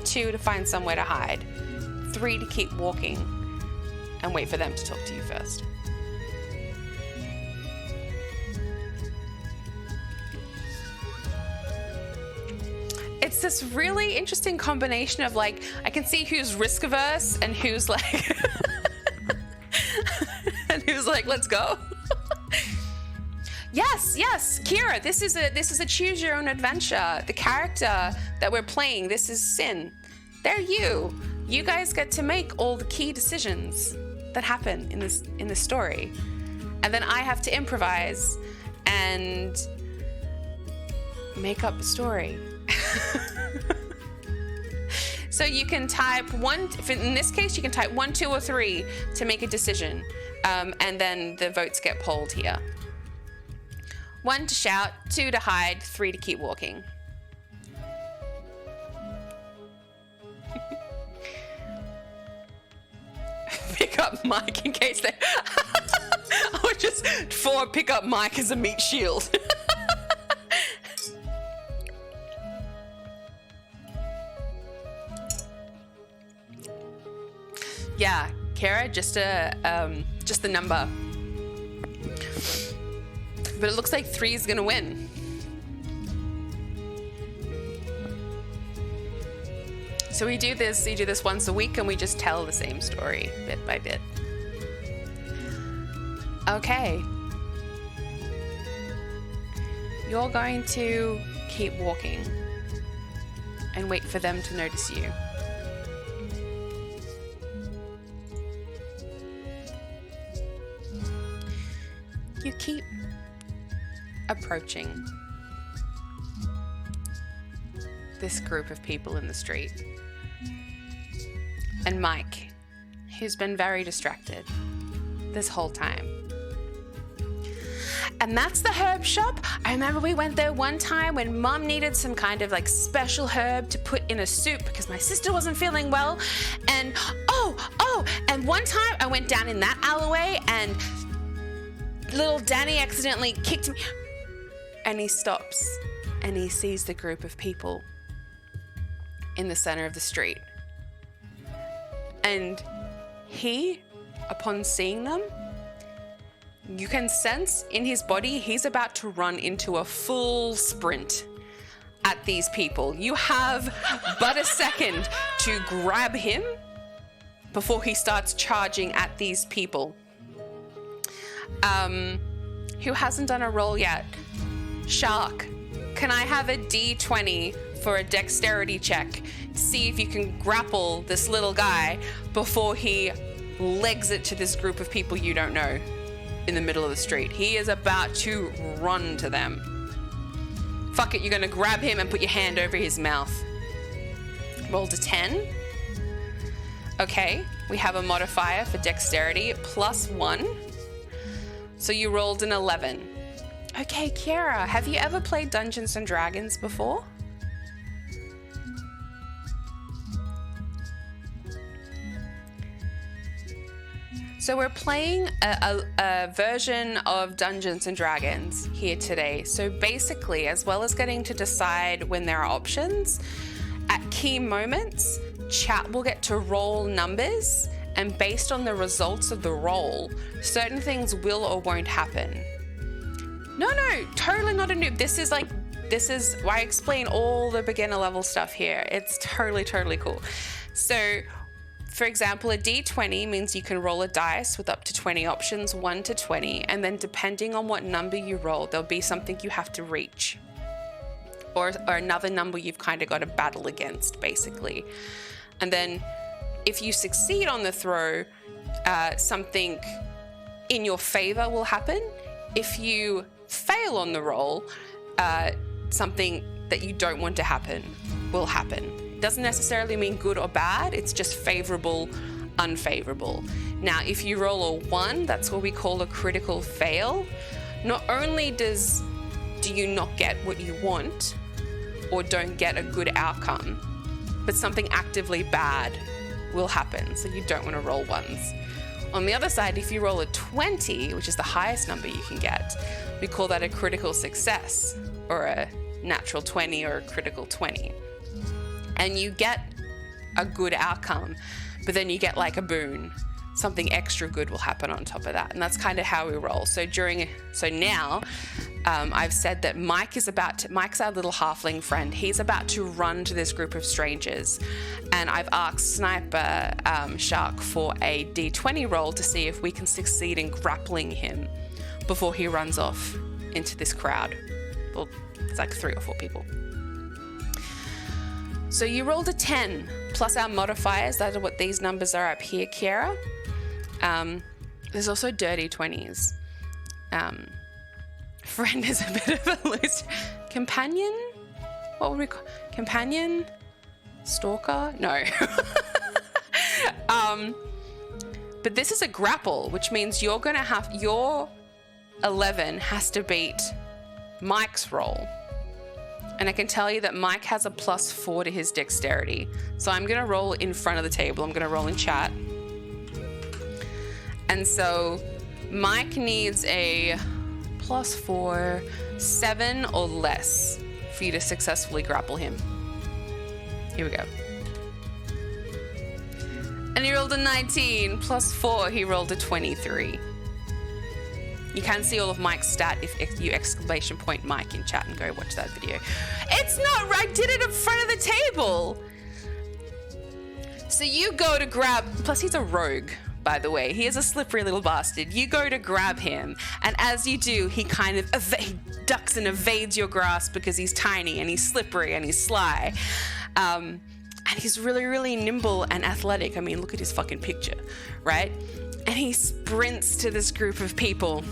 2 to find somewhere to hide. 3 to keep walking and wait for them to talk to you first. It's this really interesting combination of like, I can see who's risk averse and who's like, and who's like, let's go. Yes, Kira, this is a choose your own adventure. The character that we're playing, this is Sin. They're you. You guys get to make all the key decisions that happen in this story. And then I have to improvise and make up the story. So you can type 1, in this case, you can type 1, 2, or 3 to make a decision. And then the votes get polled here. 1 to shout, 2 to hide, 3 to keep walking. Pick up Mike in case they... Or just 4, pick up Mike as a meat shield. Yeah, Kara, just the number. But it looks like 3 is gonna win. So you do this once a week and we just tell the same story bit by bit. Okay. You're going to keep walking and wait for them to notice you. You keep approaching this group of people in the street. And Mike, who's been very distracted this whole time. And that's the herb shop. I remember we went there one time when Mom needed some kind of like special herb to put in a soup because my sister wasn't feeling well. And and one time I went down in that alleyway and little Danny accidentally kicked me. And he stops and he sees the group of people in the center of the street. And he, upon seeing them, you can sense in his body he's about to run into a full sprint at these people. You have but a second to grab him before he starts charging at these people. Who hasn't done a roll yet? Shark, can I have a D20 for a dexterity check to see if you can grapple this little guy before he legs it to this group of people you don't know in the middle of the street. He is about to run to them. Fuck it, you're gonna grab him and put your hand over his mouth. Rolled a 10. Okay, we have a modifier for dexterity, +1. So you rolled an 11. Okay, Kiara, have you ever played Dungeons and Dragons before? So we're playing a version of Dungeons and Dragons here today. So basically, as well as getting to decide when there are options, at key moments, chat will get to roll numbers, and based on the results of the roll, certain things will or won't happen. No, totally not a noob. This is why I explain all the beginner level stuff here. It's totally cool. So, for example, a D20 means you can roll a dice with up to 20 options, 1 to 20, and then depending on what number you roll, there'll be something you have to reach. Or another number you've kind of got to battle against, basically. And then if you succeed on the throw, something in your favor will happen. If you fail on the roll, something that you don't want to happen will happen. It doesn't necessarily mean good or bad, it's just favorable, unfavorable. Now, if you roll a 1, that's what we call a critical fail. Not only do you not get what you want or don't get a good outcome, but something actively bad will happen, so you don't want to roll 1s. On the other side, if you roll a 20, which is the highest number you can get, we call that a critical success, or a natural 20 or a critical 20. And you get a good outcome, but then you get like a boon. Something extra good will happen on top of that. And that's kind of how we roll. So now I've said that Mike's our little halfling friend. He's about to run to this group of strangers. And I've asked Sniper Shark for a D20 roll to see if we can succeed in grappling him before he runs off into this crowd. Well, it's like 3 or 4 people. So you rolled a 10 plus our modifiers. That are what these numbers are up here, Kiara. There's also dirty 20s. Friend is a bit of a loose companion. What would we call companion? Stalker? No. But this is a grapple, which means you're gonna have your 11 has to beat Mike's roll. And I can tell you that Mike has a +4 to his dexterity. So I'm going to roll in front of the table. I'm going to roll in chat. And so Mike needs a +4, 7 or less for you to successfully grapple him. Here we go. And he rolled a 19, +4, he rolled a 23. You can see all of Mike's stat if you exclamation point Mike in chat and go watch that video. It's not right. I did it in front of the table. So you go to grab, plus he's a rogue, by the way. He is a slippery little bastard. You go to grab him, and as you do, he kind of ducks and evades your grasp because he's tiny and he's slippery and he's sly. And he's really, really nimble and athletic. I mean, look at his fucking picture, right? And he sprints to this group of people.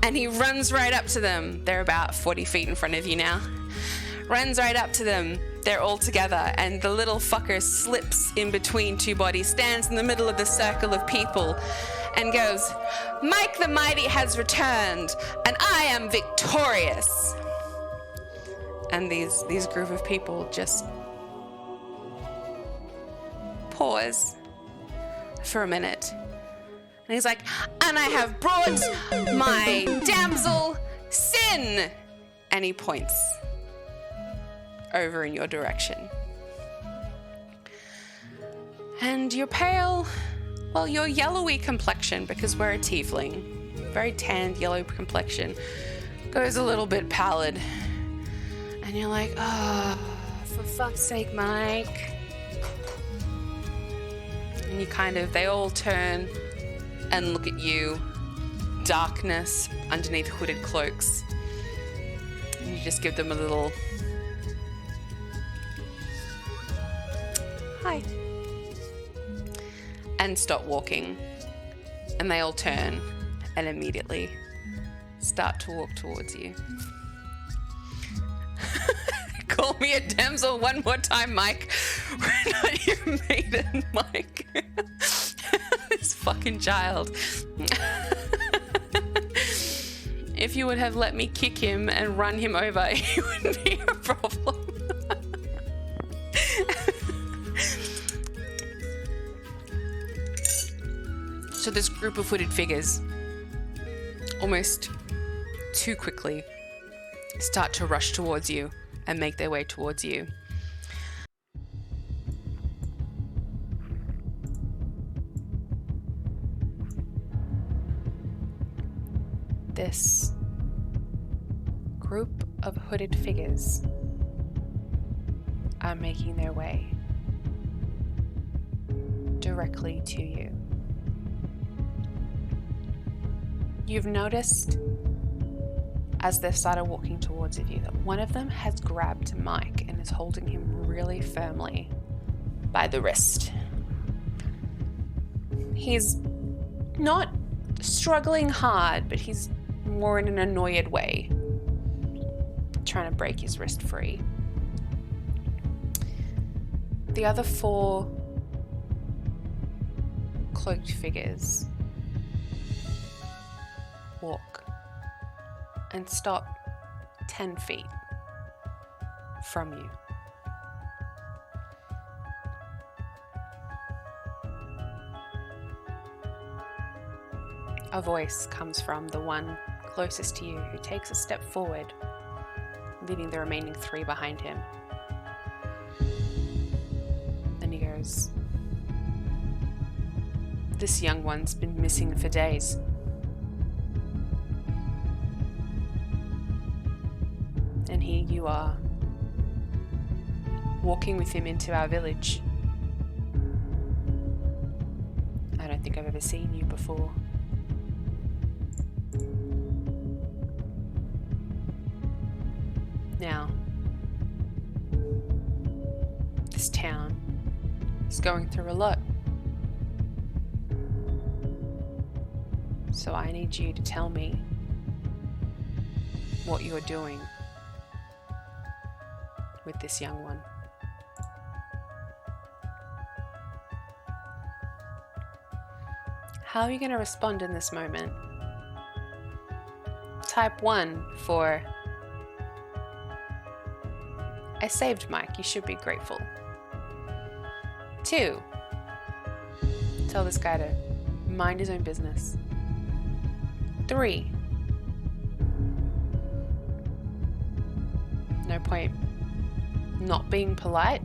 And he runs right up to them. They're about 40 feet in front of you now. Runs right up to them. They're all together. And the little fucker slips in between 2 bodies, stands in the middle of the circle of people, and goes, "Mike the Mighty has returned, and I am victorious." And these group of people just pause for a minute. And he's like, "And I have brought my damsel Sin." And he points over in your direction. And you're pale, well, you're yellowy complexion because we're a tiefling. Very tanned yellow complexion. Goes a little bit pallid. And you're like, "Oh, for fuck's sake, Mike." And they all turn and look at you. Darkness underneath hooded cloaks. And you just give them a little hi, and stop walking. And they all turn and immediately start to walk towards you. Call me a damsel one more time, Mike. We're not your maiden, Mike. This fucking child. If you would have let me kick him and run him over, it wouldn't be a problem. So this group of hooded figures, almost too quickly, start to rush towards you and make their way towards you. This group of hooded figures are making their way directly to you. You've noticed as they've started walking towards you that one of them has grabbed Mike and is holding him really firmly by the wrist. He's not struggling hard, but he's more in an annoyed way, trying to break his wrist free. The other 4 cloaked figures walk and stop 10 feet from you. A voice comes from the one closest to you who takes a step forward, leaving the remaining 3 behind him. And he goes, "This young one's been missing for days. And here you are, walking with him into our village. I don't think I've ever seen you before. Now, this town is going through a lot. So I need you to tell me what you're doing with this young one." How are you going to respond in this moment? Type 1 for, "I saved Mike, you should be grateful." 2, tell this guy to mind his own business. 3, no point not being polite.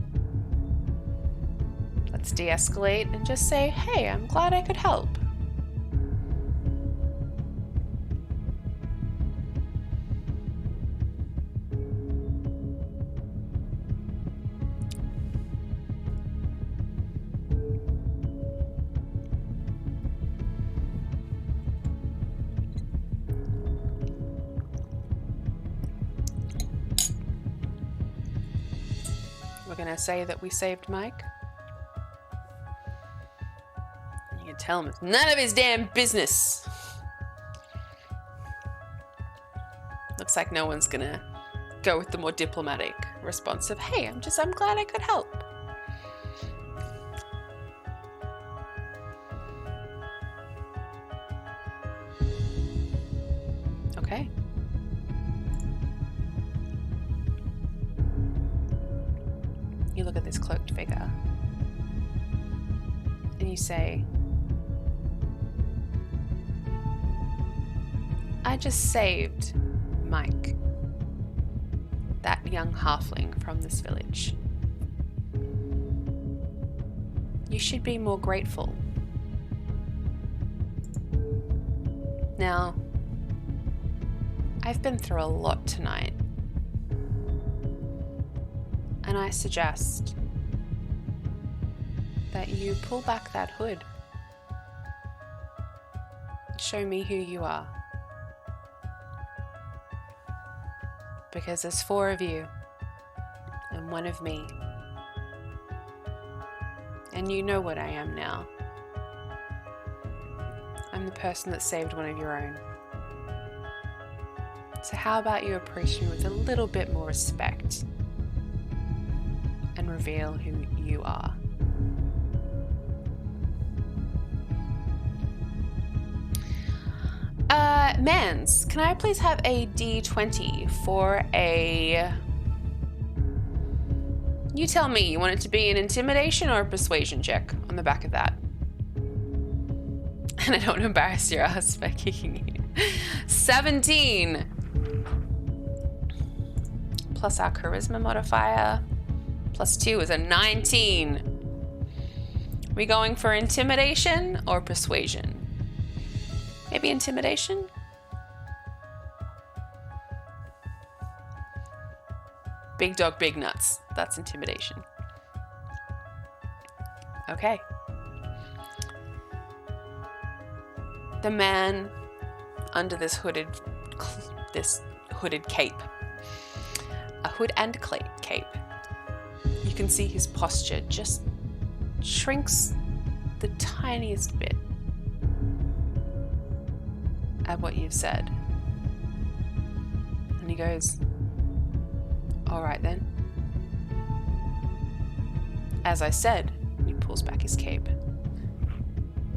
Let's de-escalate and just say, "Hey, I'm glad I could help." We're going to say that we saved Mike. You can tell him it's none of his damn business. Looks like no one's going to go with the more diplomatic response of, "Hey, I'm glad I could help." Okay. You look at this cloaked figure and you say, "I just saved Mike, that young halfling from this village. You should be more grateful." Now, I've been through a lot tonight, and I suggest that you pull back that hood. Show me who you are. Because there's 4 of you and 1 of me. And you know what I am now. I'm the person that saved one of your own. So how about you approach me with a little bit more respect and reveal who you are? Mans, can I please have a D20 for a... You tell me, you want it to be an intimidation or a persuasion check on the back of that? And I don't want to embarrass your ass by kicking you. 17! Plus our charisma modifier. Plus 2 is a 19. We going for intimidation or persuasion? Maybe intimidation? Big dog, big nuts. That's intimidation. Okay. The man under this hooded cape. A hood and cape. You can see his posture just shrinks the tiniest bit at what you've said. And he goes, all right then. As I said, he pulls back his cape.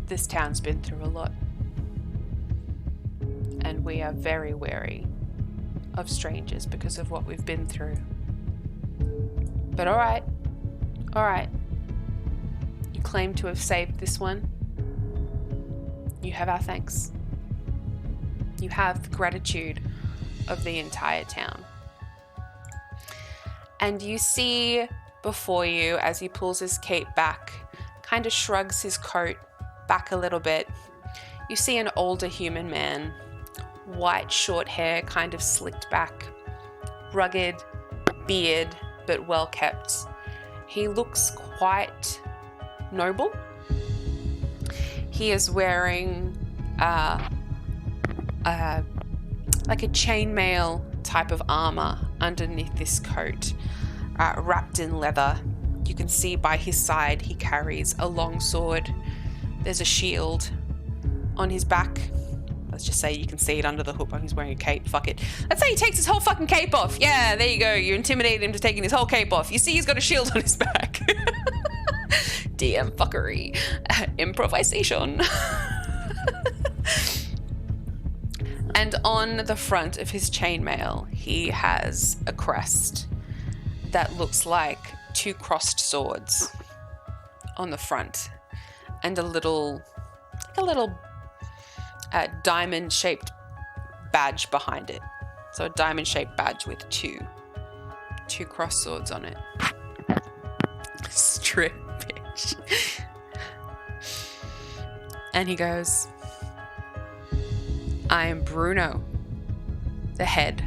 This town's been through a lot. And we are very wary of strangers because of what we've been through. But all right. You claim to have saved this one. You have our thanks. You have the gratitude of the entire town. And you see before you, as he pulls his cape back, kind of shrugs his coat back a little bit, you see an older human man, white short hair kind of slicked back, rugged beard, but well kept. He looks quite noble. He is wearing like a chainmail type of armor underneath this coat, wrapped in leather. You can see by his side he carries a long sword. There's a shield on his back. Let's just say you can see it under the hood. He's wearing a cape. Fuck it. Let's say he takes his whole fucking cape off. Yeah, there you go. You intimidated him to taking his whole cape off. You see he's got a shield on his back. DM fuckery. Improvisation. And on the front of his chainmail, he has a crest that looks like two crossed swords on the front, and a little diamond-shaped badge behind it. So a diamond-shaped badge with two crossed swords on it. Strip, bitch. And he goes, I am Bruno, the head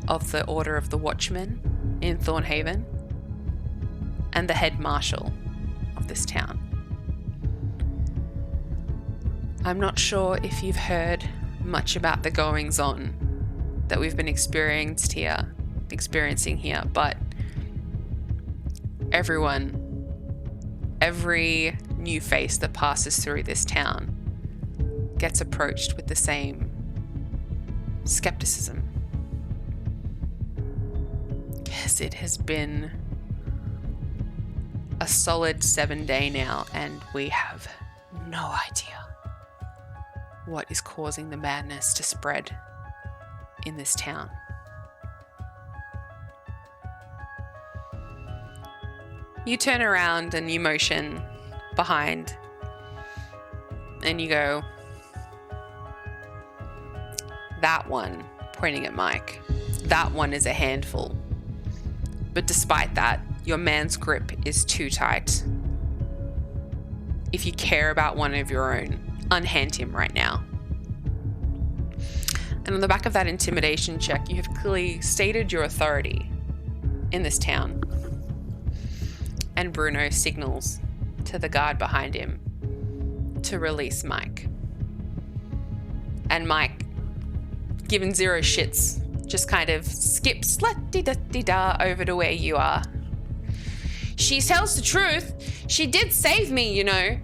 of the Order of the Watchmen in Thornhaven, and the head marshal of this town. I'm not sure if you've heard much about the goings-on that we've been experiencing here, but every new face that passes through this town gets approached with the same skepticism. Because it has been a solid 7 days now, and we have no idea what is causing the madness to spread in this town. You turn around and you motion behind, and you go, that one, pointing at Mike, that one is a handful. But despite that, your man's grip is too tight. If you care about one of your own, unhand him right now. And on the back of that intimidation check, you have clearly stated your authority in this town. And Bruno signals to the guard behind him to release Mike. And Mike, given zero shits, just kind of skips la-dee-da-dee-da over to where you are. She tells the truth. She did save me, you know.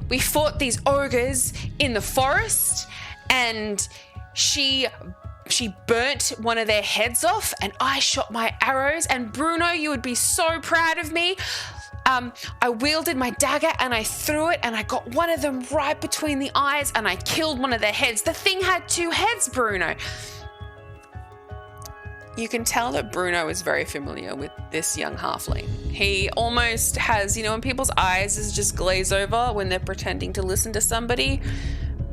We fought these ogres in the forest, and she burnt one of their heads off, and I shot my arrows, and Bruno, you would be so proud of me. I wielded my dagger and I threw it, and I got one of them right between the eyes, and I killed one of their heads. The thing had 2 heads, Bruno. You can tell that Bruno is very familiar with this young halfling. He almost has, you know, when people's eyes is just glaze over when they're pretending to listen to somebody,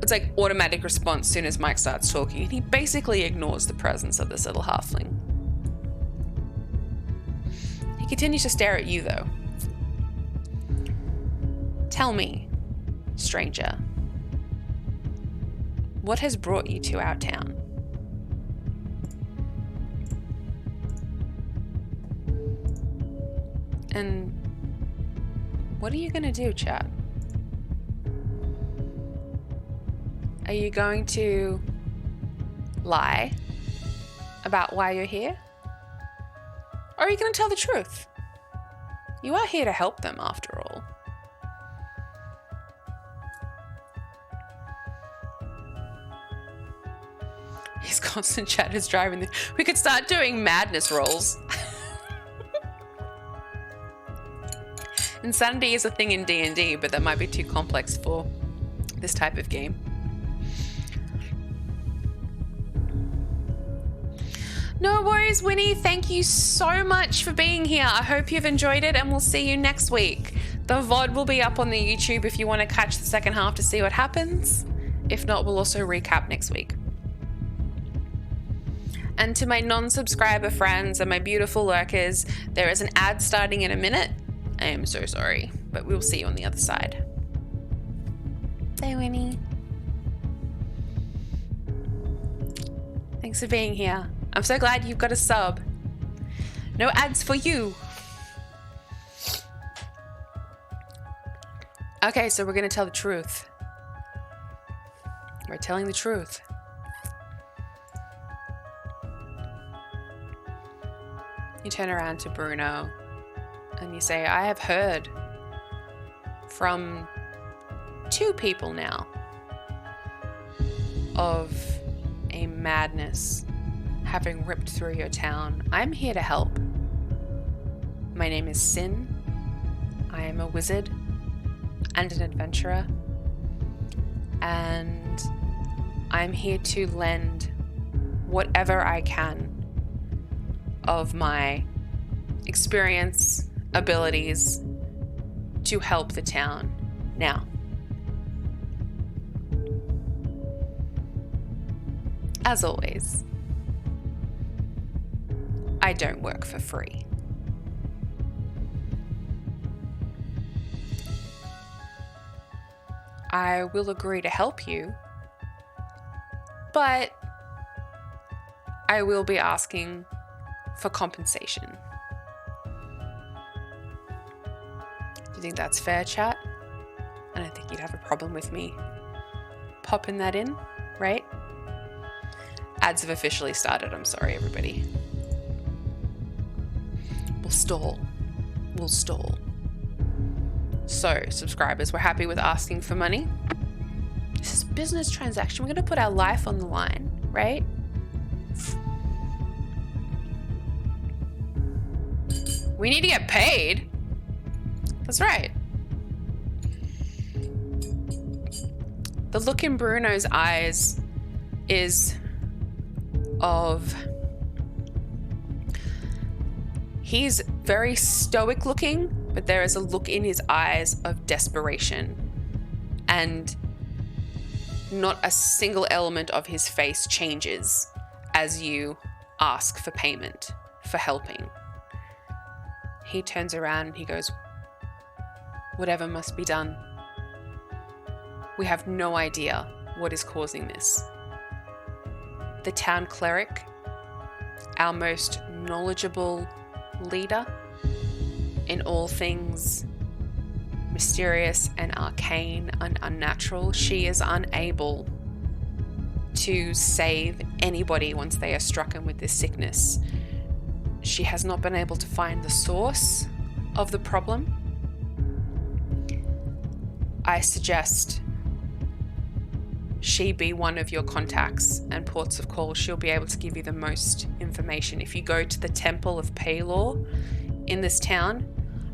it's like automatic response as soon as Mike starts talking. And he basically ignores the presence of this little halfling. He continues to stare at you, though. Tell me, stranger, what has brought you to our town? And what are you going to do, Chad? Are you going to lie about why you're here? Or are you going to tell the truth? You are here to help them, after all. His constant chat is driving the... We could start doing madness rolls. Insanity is a thing in D&D, but that might be too complex for this type of game. No worries, Winnie. Thank you so much for being here. I hope you've enjoyed it, and we'll see you next week. The VOD will be up on the YouTube if you want to catch the second half to see what happens. If not, we'll also recap next week. And to my non-subscriber friends and my beautiful lurkers, there is an ad starting in a minute. I am so sorry, but we'll see you on the other side. Bye, Winnie. Thanks for being here. I'm so glad you've got a sub. No ads for you. Okay, so we're going to tell the truth. We're telling the truth. You turn around to Bruno and you say, I have heard from 2 people now of a madness having ripped through your town. I'm here to help. My name is Sin. I am a wizard and an adventurer, and I'm here to lend whatever I can of my experience, abilities to help the town. Now, as always, I don't work for free. I will agree to help you, but I will be asking for compensation. Do you think that's fair, chat? I don't think you'd have a problem with me popping that in, right? Ads have officially started. I'm sorry, everybody. We'll stall. So, subscribers, we're happy with asking for money. This is a business transaction. We're going to put our life on the line, right? We need to get paid. That's right. The look in Bruno's eyes is of... He's very stoic looking, but there is a look in his eyes of desperation. And not a single element of his face changes as you ask for payment, for helping. He turns around and he goes, whatever must be done. We have no idea what is causing this. The town cleric, our most knowledgeable leader in all things mysterious and arcane and unnatural, she is unable to save anybody once they are stricken with this sickness. She has not been able to find the source of the problem, I suggest she be one of your contacts and ports of call. She'll be able to give you the most information. If you go to the Temple of Paylor in this town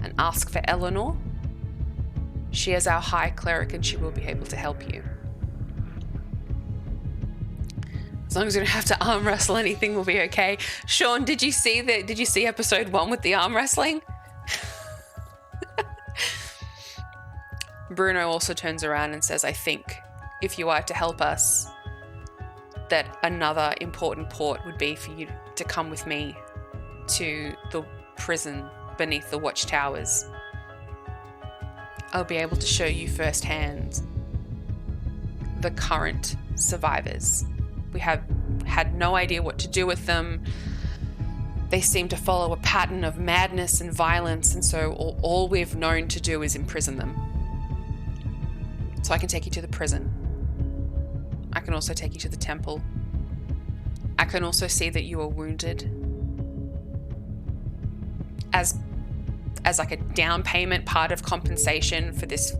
and ask for Eleanor, she is our high cleric and she will be able to help you. As long as you don't have to arm wrestle anything, will be okay. Sean, did you see episode 1 with the arm wrestling? Bruno also turns around and says, I think if you are to help us, that another important port would be for you to come with me to the prison beneath the watchtowers. I'll be able to show you firsthand the current survivors. We have had no idea what to do with them. They seem to follow a pattern of madness and violence, and so all we've known to do is imprison them. So I can take you to the prison. I can also take you to the temple. I can also see that you are wounded. As like a down payment, part of compensation for this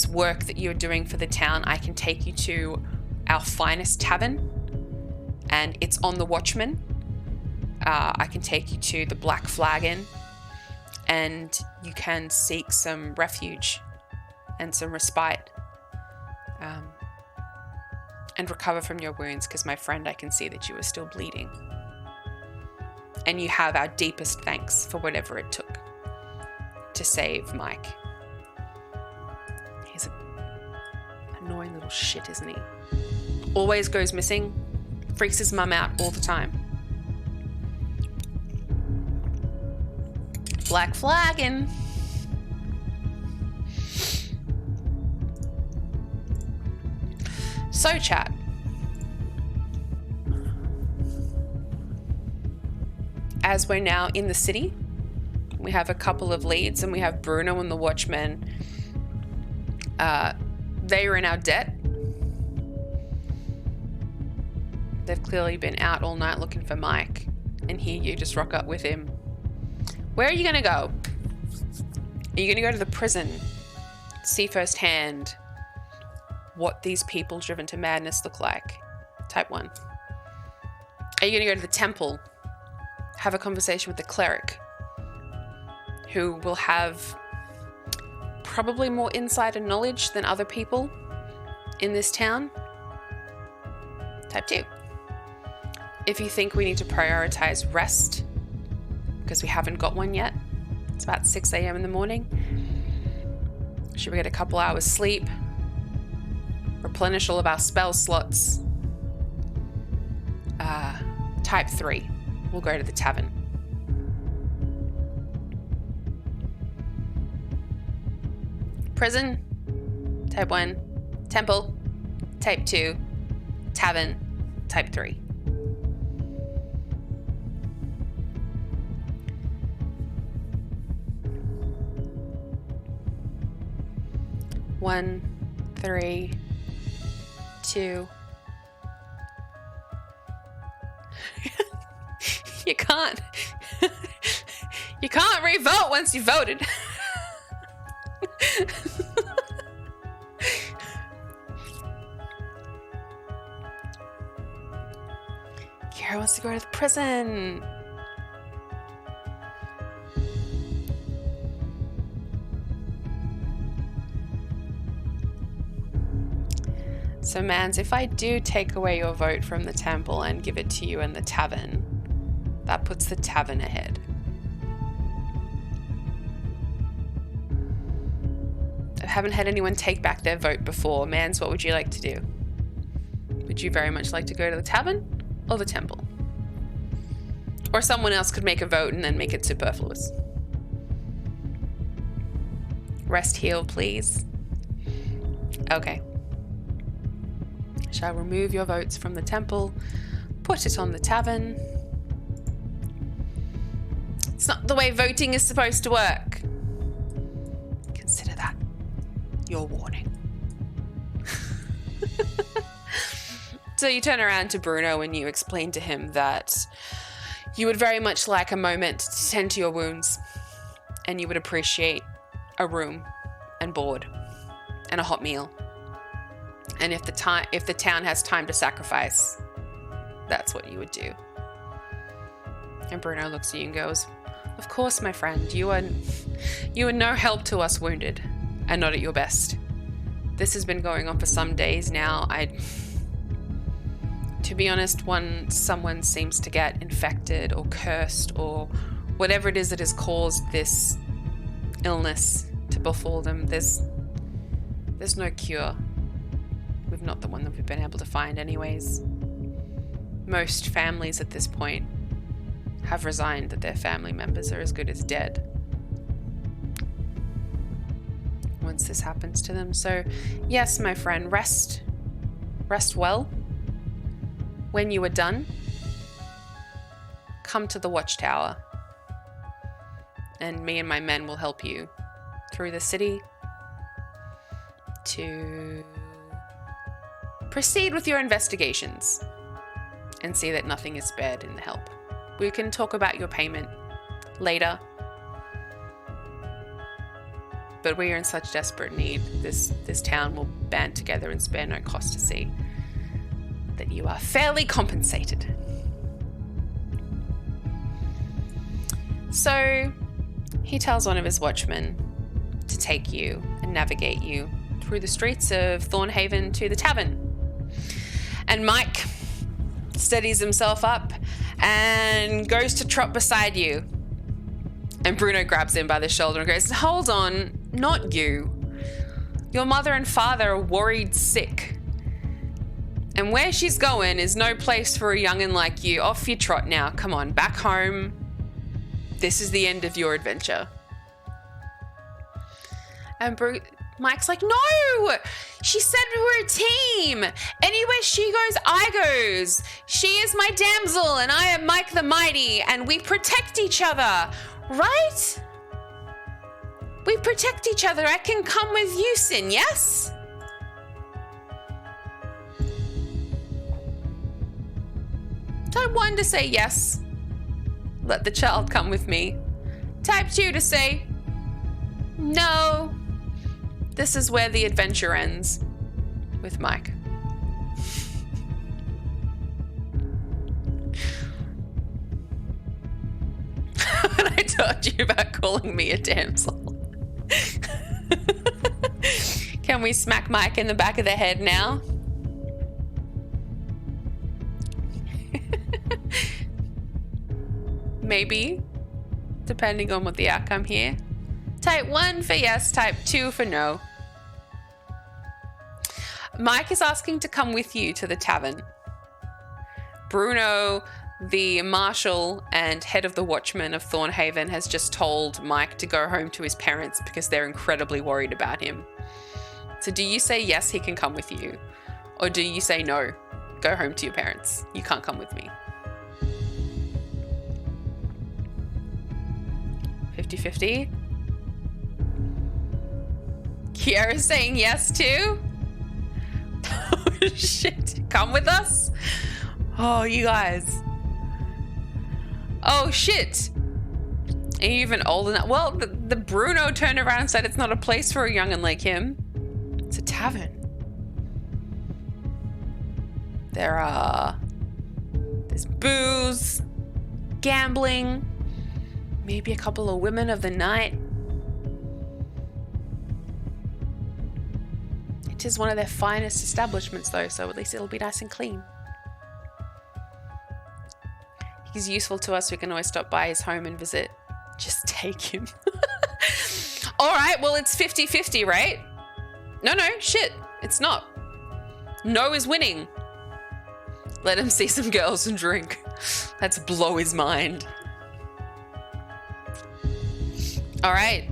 work that you're doing for the town, I can take you to our finest tavern, and it's on the Watchman. I can take you to the Black Flagon, and you can seek some refuge and some respite, and recover from your wounds, because my friend, I can see that you are still bleeding. And you have our deepest thanks for whatever it took to save Mike. He's an annoying little shit, isn't he? Always goes missing, freaks his mum out all the time. Black Flagon. So, chat. As we're now in the city, we have a couple of leads, and we have Bruno and the Watchman. They are in our debt. They've clearly been out all night looking for Mike, and here you just rock up with him. Where are you going to go? Are you going to go to the prison? See firsthand what these people driven to madness look like? Type 1. Are you going to go to the temple? Have a conversation with the cleric, who will have probably more insider knowledge than other people in this town? Type 2. If you think we need to prioritize rest, because we haven't got one yet, it's about 6 a.m. in the morning, should we get a couple hours sleep, replenish all of our spell slots? Type 3. We'll go to the tavern. Prison, type 1. Temple, type 2. Tavern, type 3. One, 3, 2. You can't. You can't re-vote once you voted. Kira wants to go to the prison. So, Mans, if I do take away your vote from the temple and give it to you in the tavern, that puts the tavern ahead. I haven't had anyone take back their vote before. Mans, what would you like to do? Would you very much like to go to the tavern or the temple? Or someone else could make a vote and then make it superfluous. Rest heal, please. Okay. Shall remove your votes from the temple, put it on the tavern. It's not the way voting is supposed to work. Consider that your warning. So you turn around to Bruno and you explain to him that you would very much like a moment to tend to your wounds. and you would appreciate a room and board and a hot meal. And if the town has time to sacrifice, that's what you would do. And Bruno looks at you and goes, "Of course, my friend, you are no help to us wounded, and not at your best. This has been going on for some days now. To be honest, when someone seems to get infected or cursed or whatever it is that has caused this illness to befall them, there's no cure. We've not the one that we've been able to find anyways. Most families at this point have resigned that their family members are as good as dead once this happens to them. So yes, my friend, rest well. When you are done, come to the watchtower, and me and my men will help you through the city to proceed with your investigations and see that nothing is spared in the help. We can talk about your payment later, but we are in such desperate need. This town will band together and spare no cost to see that you are fairly compensated." So he tells one of his watchmen to take you and navigate you through the streets of Thornhaven to the tavern. And Mike steadies himself up and goes to trot beside you. And Bruno grabs him by the shoulder and goes, "Hold on, not you. Your mother and father are worried sick. And where she's going is no place for a young'un like you. Off you trot now. Come on, back home. This is the end of your adventure." And Mike's like, "No! She said we were a team. Anywhere she goes, I goes. She is my damsel and I am Mike the Mighty, and we protect each other. Right? We protect each other. I can come with you, Sin, yes?" Type 1 to say yes. Let the child come with me. Type 2 to say no. This is where the adventure ends with Mike. When I told you about calling me a damsel. Can we smack Mike in the back of the head now? Maybe, depending on what the outcome here. Type 1 for yes, type 2 for no. Mike is asking to come with you to the tavern. Bruno, the marshal and head of the watchmen of Thornhaven, has just told Mike to go home to his parents because they're incredibly worried about him. So do you say yes, he can come with you? Or do you say no, go home to your parents, you can't come with me? 50-50. Kiara's saying yes too. Oh shit, come with us? Oh, you guys. Oh shit. Are you even old enough? Well, the Bruno turned around and said it's not a place for a young'un like him. It's a tavern. There's booze, gambling, maybe a couple of women of the night. It is one of their finest establishments though, so at least it'll be nice and clean. He's useful to us. We can always stop by his home and visit. Just take him. All right, well, it's 50-50, right? No, shit, it's not. No is winning. Let him see some girls and drink. Let's blow his mind. All right.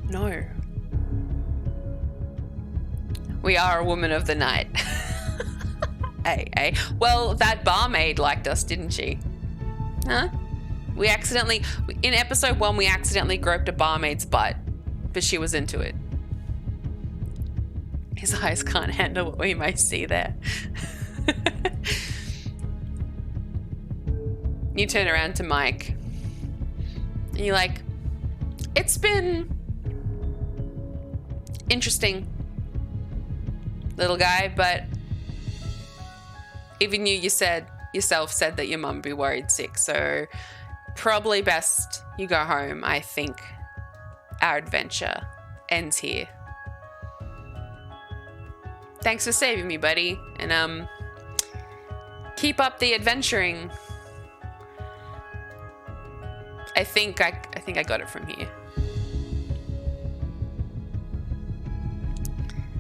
No. We are a woman of the night. Hey. Well, that barmaid liked us, didn't she? Huh? In episode 1, we accidentally groped a barmaid's butt, but she was into it. His eyes can't handle what we may see there. You turn around to Mike And you're like, it's been interesting, little guy, but even you yourself said that your mum be worried sick, so probably best you go home. I think our adventure ends here. Thanks for saving me, buddy, and keep up the adventuring. I think I got it from here.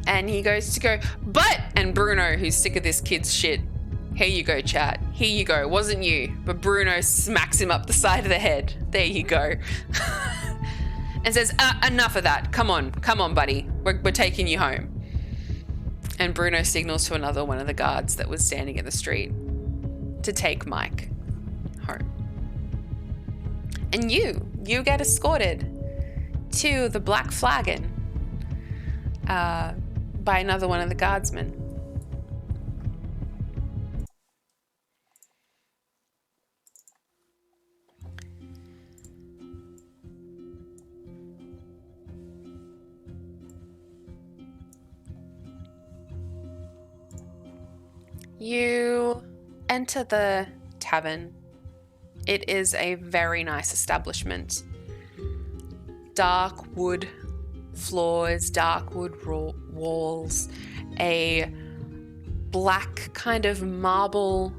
And he goes to go, and Bruno, who's sick of this kid's shit, here you go, chat. Here you go. It wasn't you, but Bruno smacks him up the side of the head. There you go. And says, enough of that. Come on, buddy. We're taking you home. And Bruno signals to another one of the guards that was standing in the street to take Mike home. And you get escorted to the Black Flagon by another one of the guardsmen. You enter the tavern. It is a very nice establishment. Dark wood floors, dark wood walls, a black kind of marble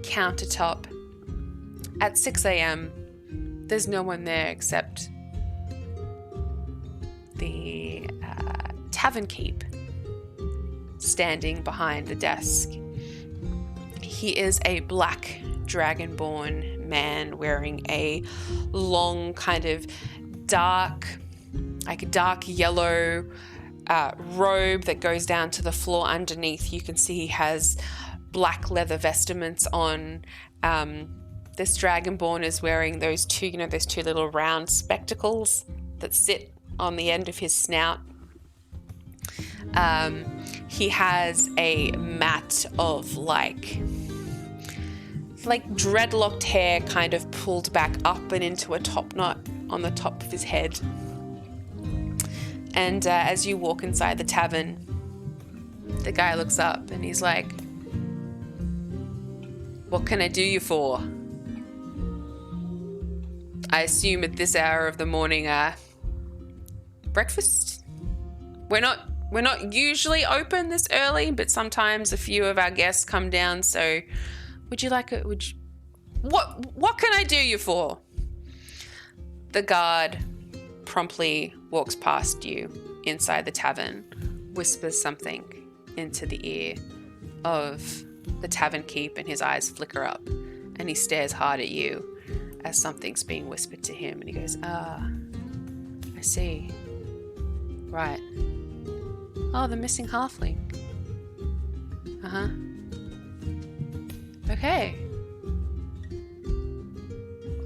countertop. At 6 a.m, there's no one there except the tavern keep standing behind the desk. He is a black dragonborn man wearing a long kind of dark yellow robe that goes down to the floor underneath. You can see he has black leather vestments on. This dragonborn is wearing those two little round spectacles that sit on the end of his snout. He has a mat of like dreadlocked hair kind of pulled back up and into a top knot on the top of his head. And as you walk inside the tavern, the guy looks up and he's like, "What can I do you for?" I assume at this hour of the morning, breakfast? We're not usually open this early, but sometimes a few of our guests come down, so would you like it? What can I do you for? The guard promptly walks past you inside the tavern, whispers something into the ear of the tavern keep, and his eyes flicker up, and he stares hard at you as something's being whispered to him, and he goes, I see. Right. Oh, the missing halfling. Okay.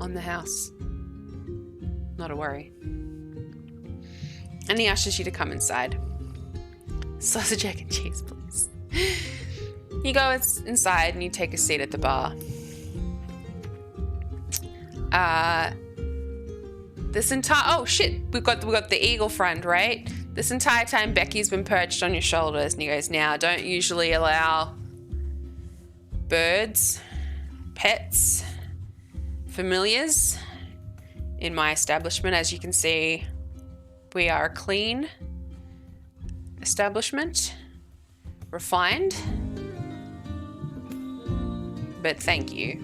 On the house. Not a worry. And he ushers you to come inside. Sausage, egg, and cheese, please. You go inside and you take a seat at the bar. Oh shit, we've got the eagle friend, right? This entire time Becky's been perched on your shoulders, and he goes, "Now, I don't usually allow birds, pets, familiars in my establishment. As you can see, we are a clean establishment, refined, but thank you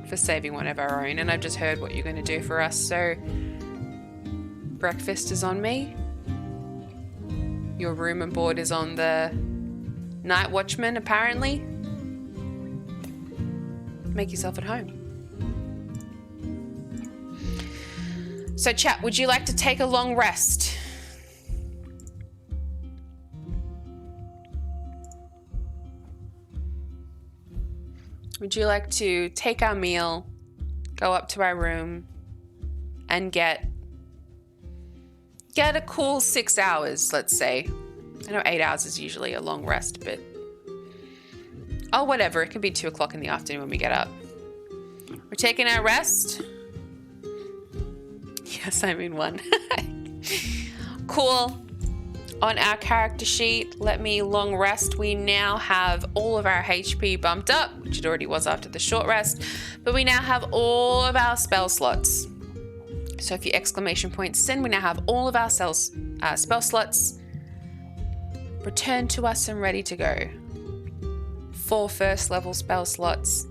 for saving one of our own, and I've just heard what you're going to do for us, so breakfast is on me. Your room and board is on the night watchman, apparently. Make yourself at home." So chat, would you like to take a long rest? Would you like to take our meal, go up to our room, and get a cool 6 hours, let's say. I know 8 hours is usually a long rest, but whatever. It can be 2 o'clock in the afternoon when we get up. We're taking our rest. Yes, I mean 1. Cool. On our character sheet, let me long rest. We now have all of our HP bumped up, which it already was after the short rest, but we now have all of our spell slots. So if you exclamation point sin, we now have all of our spell slots returned to us and ready to go. 4 first level spell slots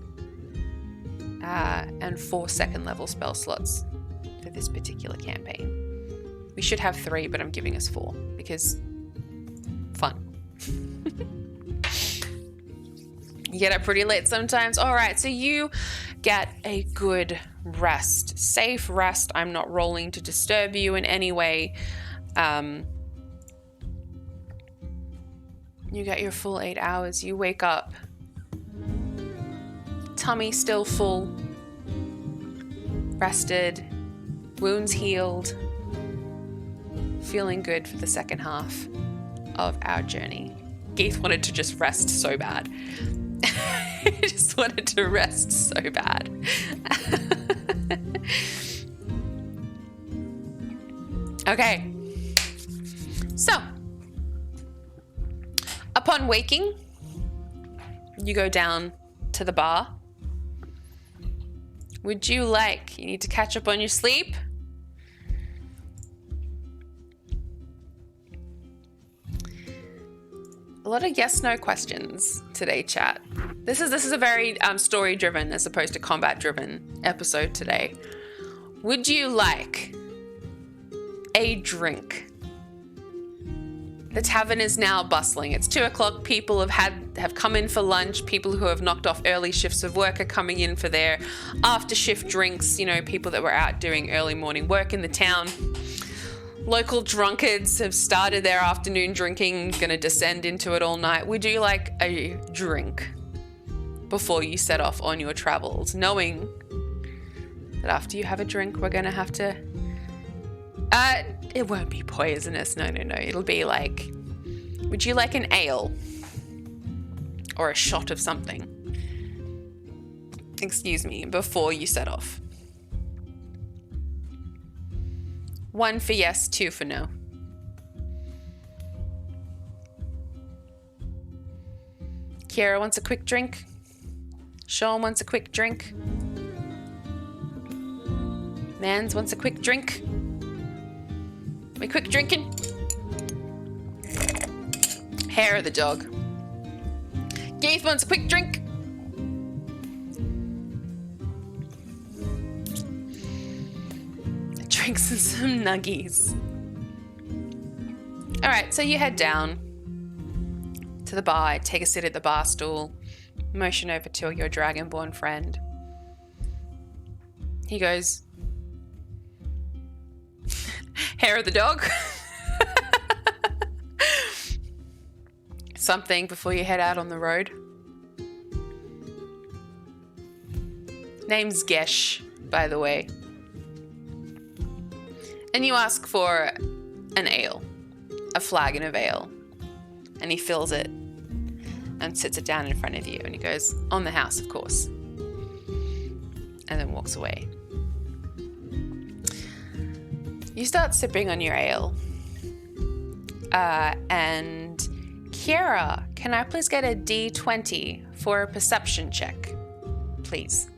and 4 second level spell slots for this particular campaign. We should have 3, but I'm giving us 4 because fun. You get up pretty late sometimes. All right, so you get a good rest, safe rest. I'm not rolling to disturb you in any way. You get your full 8 hours. You wake up, tummy still full, rested, wounds healed, feeling good for the second half of our journey. Geith wanted to just rest so bad. He just wanted to rest so bad. Okay. So, upon waking, you go down to the bar. Would you like, you need to catch up on your sleep? A lot of yes/no questions today, chat. This is a very story-driven as opposed to combat-driven episode today. Would you like a drink? The tavern is now bustling. It's 2 o'clock. People have come in for lunch. People who have knocked off early shifts of work are coming in for their after-shift drinks. You know, people that were out doing early morning work in the town. Local drunkards have started their afternoon drinking, going to descend into it all night. Would you like a drink before you set off on your travels, knowing that after you have a drink, we're going to have to... it won't be poisonous. No. It'll be like, would you like an ale? Or a shot of something? Excuse me, before you set off. 1 for yes, 2 for no. Kiera wants a quick drink. Sean wants a quick drink. Mans wants a quick drink. We quick drinking? Hair of the dog. Geith wants a quick drink. Drinks and some nuggies. All right, so you head down to the bar, take a seat at the bar stool, motion over to your dragonborn friend. He goes, hair of the dog. Something before you head out on the road. Name's Gesh, by the way. And you ask for an ale, a flagon of ale. And he fills it and sits it down in front of you. And he goes, on the house, of course. And then walks away. You start sipping on your ale. And Kiera, can I please get a D20 for a perception check? Please.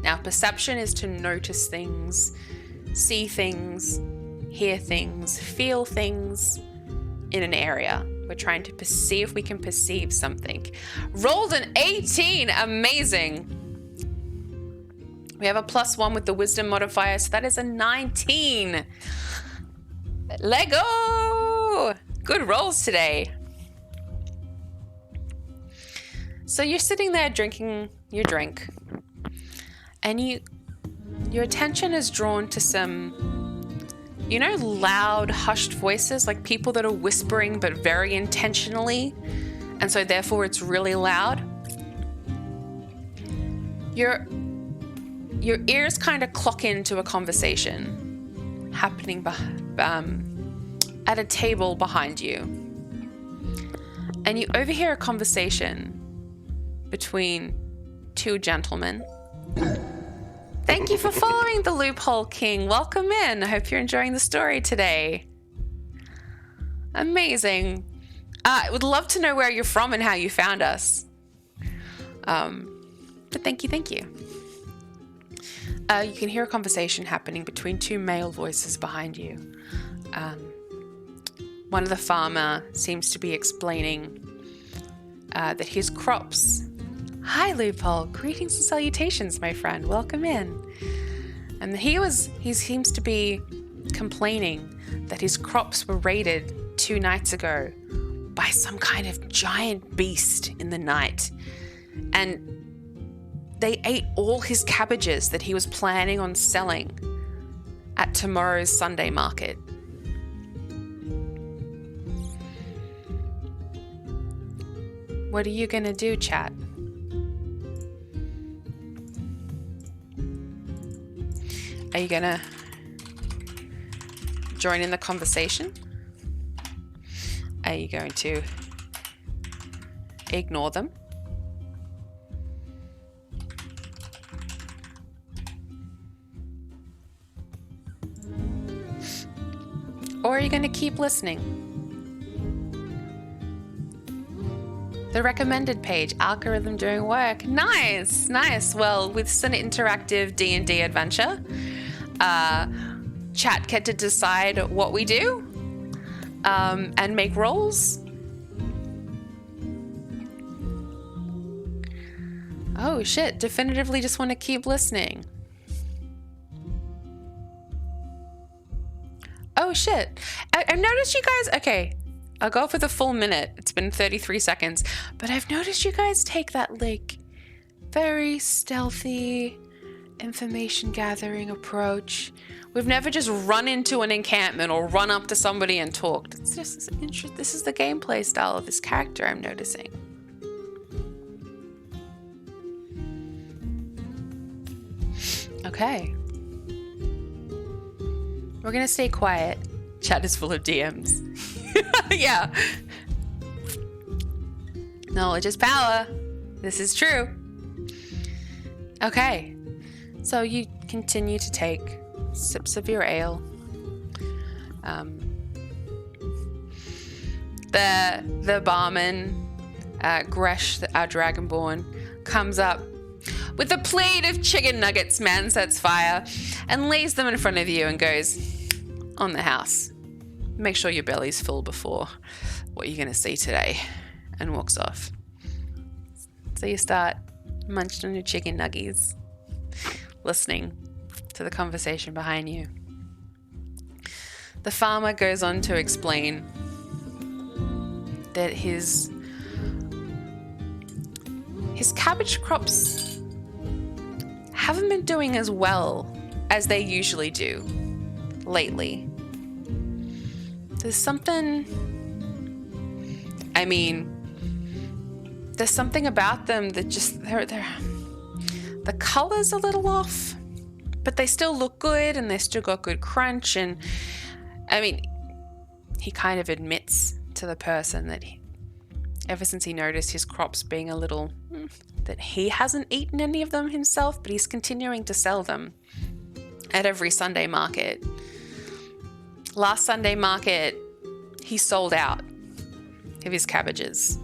Now, perception is to notice things, see things, hear things, feel things in an area. We're trying to see if we can perceive something. Rolled an 18. Amazing. We have a +1 with the wisdom modifier, so that is a 19. Lego! Good rolls today. So you're sitting there drinking your drink, and your attention is drawn to some, loud, hushed voices, like people that are whispering but very intentionally, and so therefore it's really loud. Your ears kind of clock into a conversation happening at a table behind you, and you overhear a conversation between two gentlemen. Thank you for following the Loophole King. Welcome in. I hope you're enjoying the story today. Amazing. I would love to know where you're from and how you found us. But thank you. You can hear a conversation happening between two male voices behind you. One of the farmer seems to be explaining that his crops... Hi, Loophole. Greetings and salutations, my friend. Welcome in. And he seems to be complaining that his crops were raided 2 nights ago by some kind of giant beast in the night. And they ate all his cabbages that he was planning on selling at tomorrow's Sunday market. What are you going to do, chat? Are you going to join in the conversation? Are you going to ignore them? Or are you going to keep listening? The recommended page, algorithm doing work. Nice. Well, with an interactive D&D adventure, chat get to decide what we do and make rolls. Oh shit, definitively just want to keep listening. Oh shit, I've noticed you guys, okay, I'll go for the full minute. It's been 33 seconds, but I've noticed you guys take that like very stealthy information gathering approach. We've never just run into an encampment or run up to somebody and talked. It's just this is the gameplay style of this character I'm noticing. Okay. We're gonna stay quiet. Chat is full of DMs. Yeah. Knowledge is power. This is true. Okay. So you continue to take sips of your ale. The barman, Gresh, our dragonborn, comes up with a plate of chicken nuggets. Man sets fire and lays them in front of you and goes, on the house. Make sure your belly's full before what you're going to see today, and walks off. So you start munching on your chicken nuggies, listening to the conversation behind you. The farmer goes on to explain that his cabbage crops haven't been doing as well as they usually do lately. There's something about them that just they're the color's a little off, but they still look good and they still got good crunch. And he kind of admits to the person that ever since he noticed his crops being a little, that he hasn't eaten any of them himself, but he's continuing to sell them at every Sunday market. Last Sunday market, he sold out of his cabbages.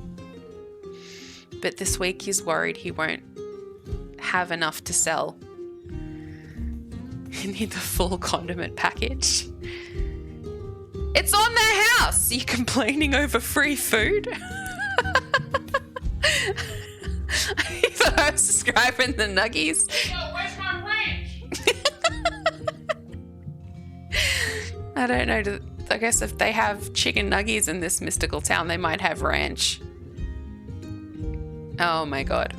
But this week he's worried he won't have enough to sell. You need the full condiment package. It's on their house! Are you complaining over free food? I thought I was describing the nuggies. Yo, where's my ranch? I don't know. I guess if they have chicken nuggies in this mystical town, they might have ranch. Oh my god.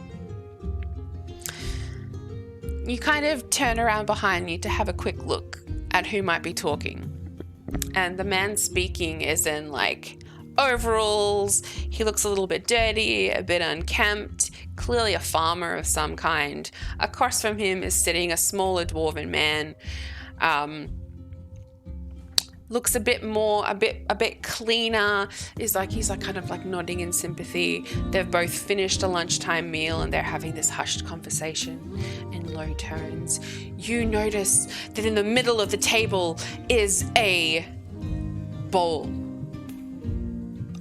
You kind of turn around behind you to have a quick look at who might be talking. And the man speaking is in like overalls. He looks a little bit dirty, a bit unkempt, clearly a farmer of some kind. Across from him is sitting a smaller dwarven man. looks a bit more, a bit cleaner. He's like kind of like nodding in sympathy. They've both finished a lunchtime meal and they're having this hushed conversation in low tones. You notice that in the middle of the table is a bowl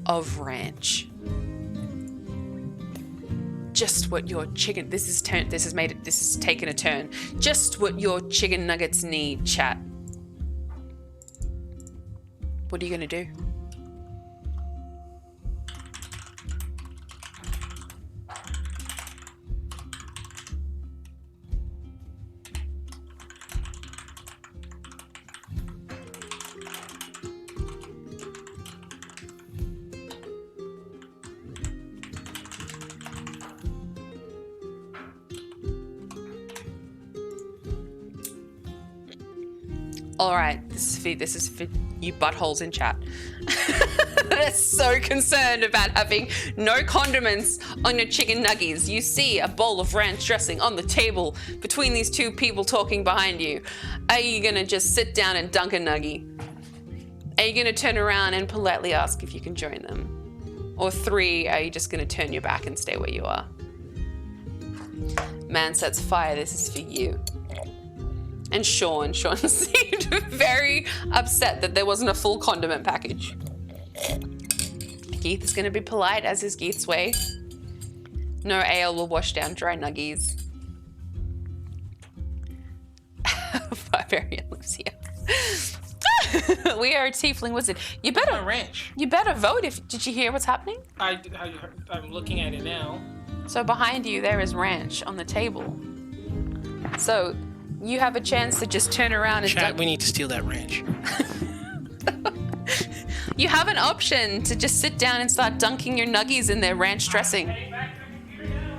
of ranch. Just what your chicken, this has taken a turn. Just what your chicken nuggets need, chat. What are you going to do? All right, this is for you buttholes in chat. They're so concerned about having no condiments on your chicken nuggies. You see a bowl of ranch dressing on the table between these two people talking behind you. Are you gonna just sit down and dunk a nuggie? Are you gonna turn around and politely ask if you can join them? Or 3, are you just gonna turn your back and stay where you are? Man sets fire, this is for you. And Sean seemed very upset that there wasn't a full condiment package. Geeth is going to be polite, as is Geeth's way. No ale will wash down dry nuggies. Barbarian lives here. We are a tiefling wizard. You better ranch. You better vote. Did you hear what's happening? I'm looking at it now. So behind you there is ranch on the table. So you have a chance to just turn around and... Chat, we need to steal that ranch. You have an option to just sit down and start dunking your nuggies in their ranch dressing.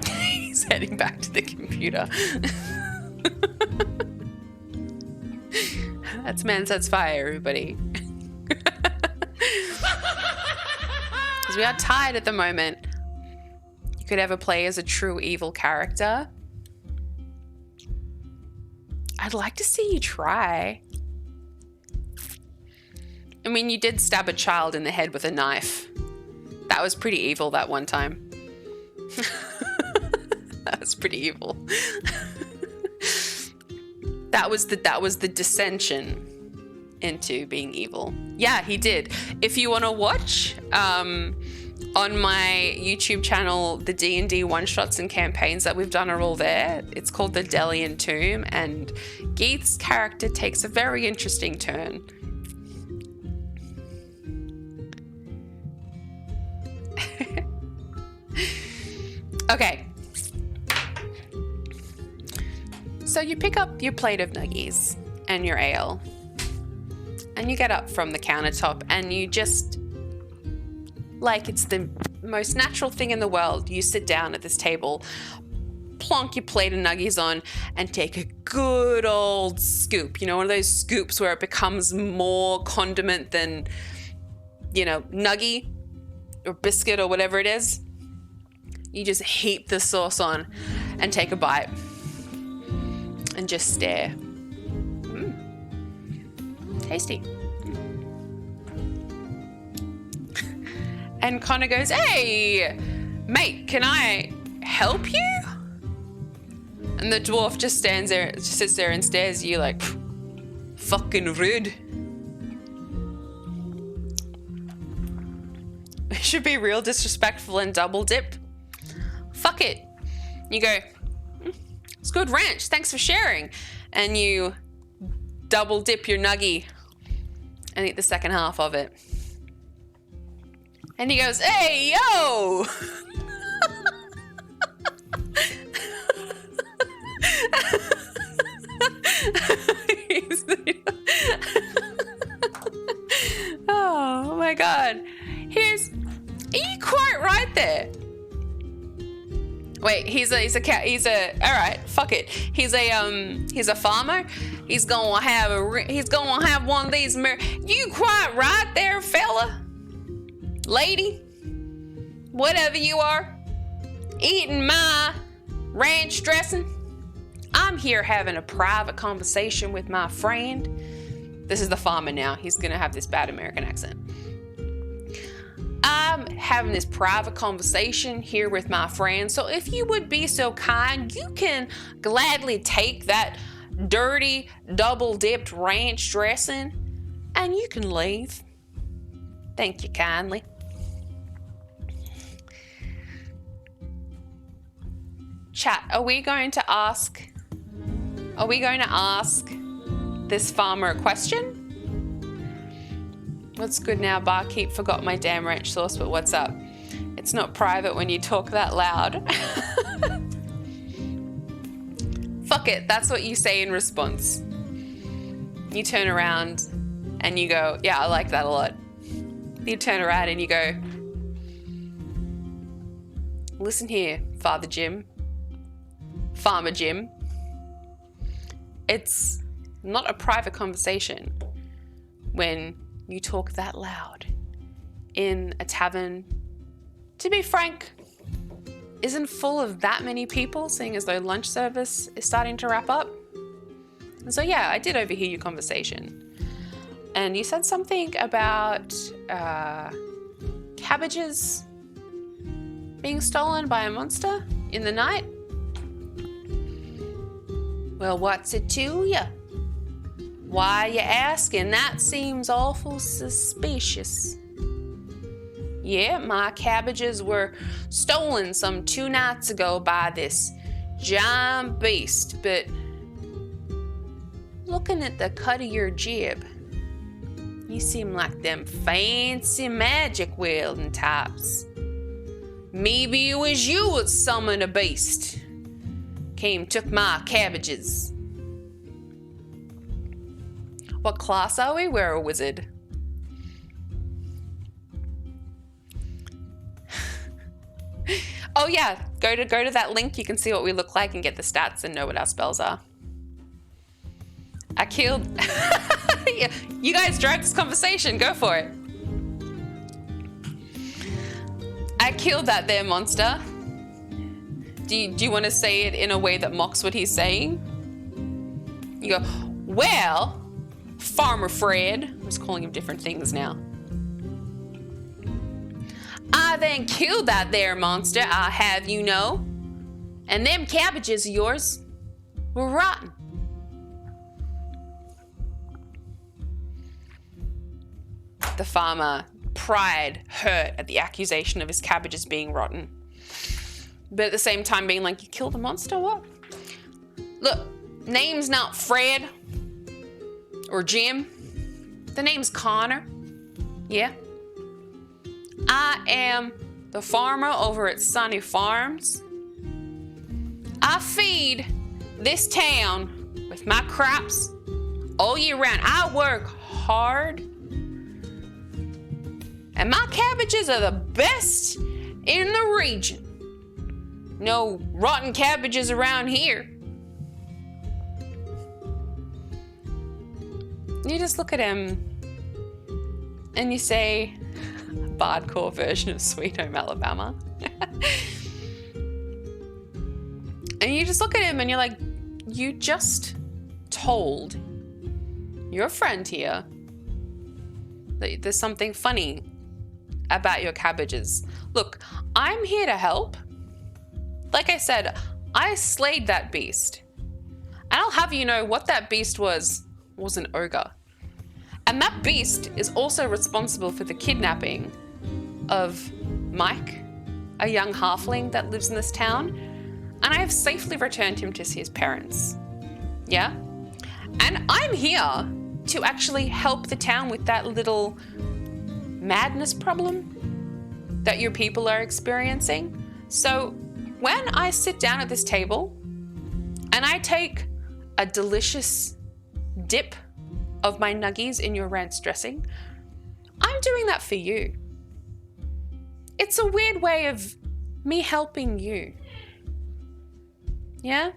He's heading back to the computer. That's Man Sets Fire, everybody. Because we are tied at the moment. You could ever play as a true evil character. I'd like to see you try. I mean, you did stab a child in the head with a knife. That was pretty evil that one time. That was pretty evil. That was the dissension into being evil. Yeah, he did. If you want to watch, on my YouTube channel, the D&D one-shots and campaigns that we've done are all there. It's called the Delian Tomb, and Geeth's character takes a very interesting turn. Okay. So you pick up your plate of nuggies and your ale, and you get up from the countertop and you just, like it's the most natural thing in the world, you sit down at this table, plonk your plate of nuggies on, and take a good old scoop. You know, one of those scoops where it becomes more condiment than, you know, nuggie or biscuit or whatever it is. You just heap the sauce on and take a bite and just stare. Tasty. And Connor goes, "Hey, mate, can I help you?" And the dwarf just stands there, just sits there and stares at you like, fucking rude. You should be real disrespectful and double dip. Fuck it. You go, "It's good ranch, thanks for sharing." And you double dip your nuggie and eat the second half of it. And he goes, "Hey, yo!" Oh my god. Are you quite right there? Wait, he's a all right, fuck it. He's a farmer. He's gonna have one of these. You quite right there, fella, lady, whatever you are, eating my ranch dressing. I'm here having a private conversation with my friend. This is the farmer now. He's going to have this bad American accent. I'm having this private conversation here with my friend. So if you would be so kind, you can gladly take that dirty, double-dipped ranch dressing and you can leave. Thank you kindly. Chat, are we going to ask this farmer a question? What's good now, barkeep? Forgot my damn ranch sauce, but what's up? It's not private when you talk that loud. Fuck it, that's what you say in response. You turn around and you go, yeah, I like that a lot. You turn around and you go, listen here, Farmer Jim. It's not a private conversation when you talk that loud in a tavern, to be frank, isn't full of that many people, seeing as though lunch service is starting to wrap up. And so yeah, I did overhear your conversation. And you said something about cabbages being stolen by a monster in the night. Well, what's it to you? Why are you asking? That seems awful suspicious. Yeah, my cabbages were stolen some 2 nights ago by this giant beast, but looking at the cut of your jib, you seem like them fancy magic wielding types. Maybe it was you that summoned a beast. Took my cabbages. What class are we? We're a wizard. Oh yeah, go to that link. You can see what we look like and get the stats and know what our spells are. I killed. You guys dragged this conversation. Go for it. I killed that there monster. Do you want to say it in a way that mocks what he's saying? You go, well, Farmer Fred, I'm just calling him different things now. I then killed that there monster, I have you know, and them cabbages of yours were rotten. The farmer, pride hurt at the accusation of his cabbages being rotten. But at the same time being like, you killed the monster, what? Look, name's not Fred or Jim. The name's Connor. Yeah. I am the farmer over at Sunny Farms. I feed this town with my crops all year round. I work hard. And my cabbages are the best in the region. No rotten cabbages around here. You just look at him and you say, a bardcore version of Sweet Home Alabama. And you just look at him and you're like, you just told your friend here that there's something funny about your cabbages. Look, I'm here to help. Like I said, I slayed that beast. And I'll have you know what that beast was an ogre. And that beast is also responsible for the kidnapping of Mike, a young halfling that lives in this town. And I have safely returned him to his parents. Yeah? And I'm here to actually help the town with that little madness problem that your people are experiencing. So when I sit down at this table and I take a delicious dip of my nuggies in your ranch dressing, I'm doing that for you. It's a weird way of me helping you. Yeah?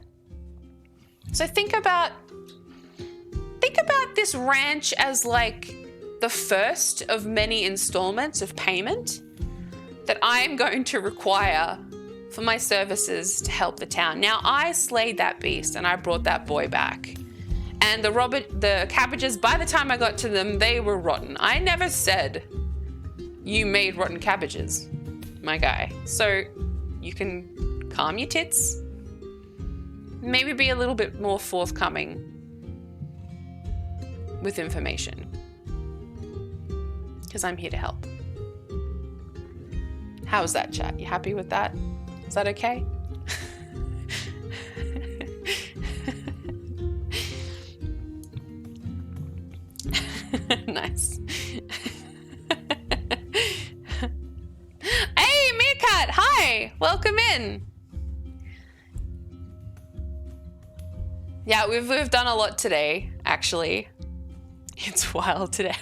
So think about this ranch as like the first of many installments of payment that I am going to require for my services to help the town. Now, I slayed that beast and I brought that boy back. And the cabbages, by the time I got to them, they were rotten. I never said you made rotten cabbages, my guy. So you can calm your tits. Maybe be a little bit more forthcoming with information. Because I'm here to help. How's that, chat? You happy with that? Is that okay? Nice. Hey, Meerkat! Hi! Welcome in. Yeah, we've done a lot today, actually. It's wild today.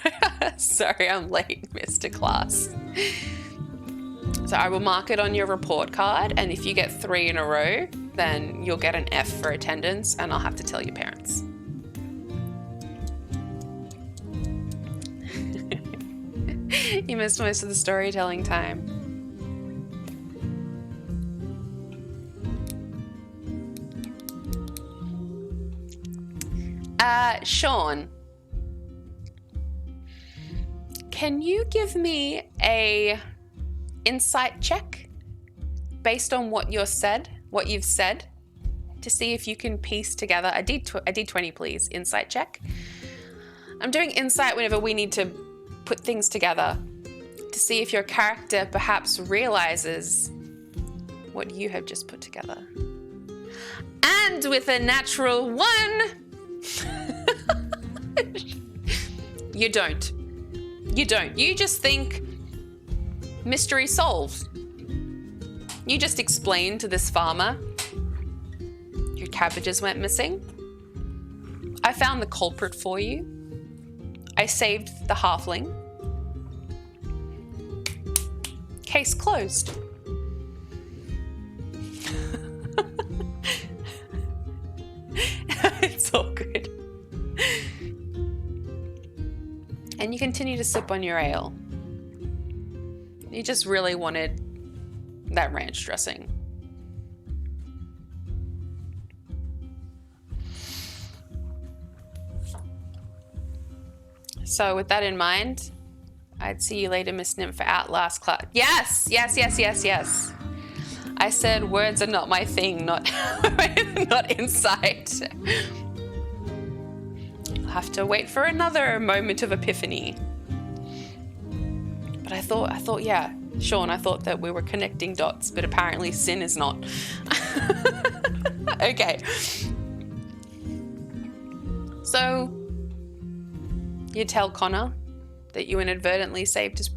Sorry, I'm late, Mr. Class. So I will mark it on your report card, and if you get 3 in a row, then you'll get an F for attendance, and I'll have to tell your parents. You missed most of the storytelling time. Sean, can you give me a insight check based on what you've said, to see if you can piece together a D20, please. Insight check. I'm doing insight whenever we need to put things together to see if your character perhaps realizes what you have just put together. And with a natural 1, you don't. You just think mystery solved. You just explained to this farmer your cabbages went missing. I found the culprit for you. I saved the halfling. Case closed. It's all good. And you continue to sip on your ale. You just really wanted that ranch dressing. So with that in mind, I'd see you later, Miss Nymph, at last class. Yes. I said words are not my thing, not insight. You'll have to wait for another moment of epiphany. But I thought, yeah, Sean, I thought that we were connecting dots, but apparently sin is not. Okay. So, you tell Connor that you inadvertently saved his,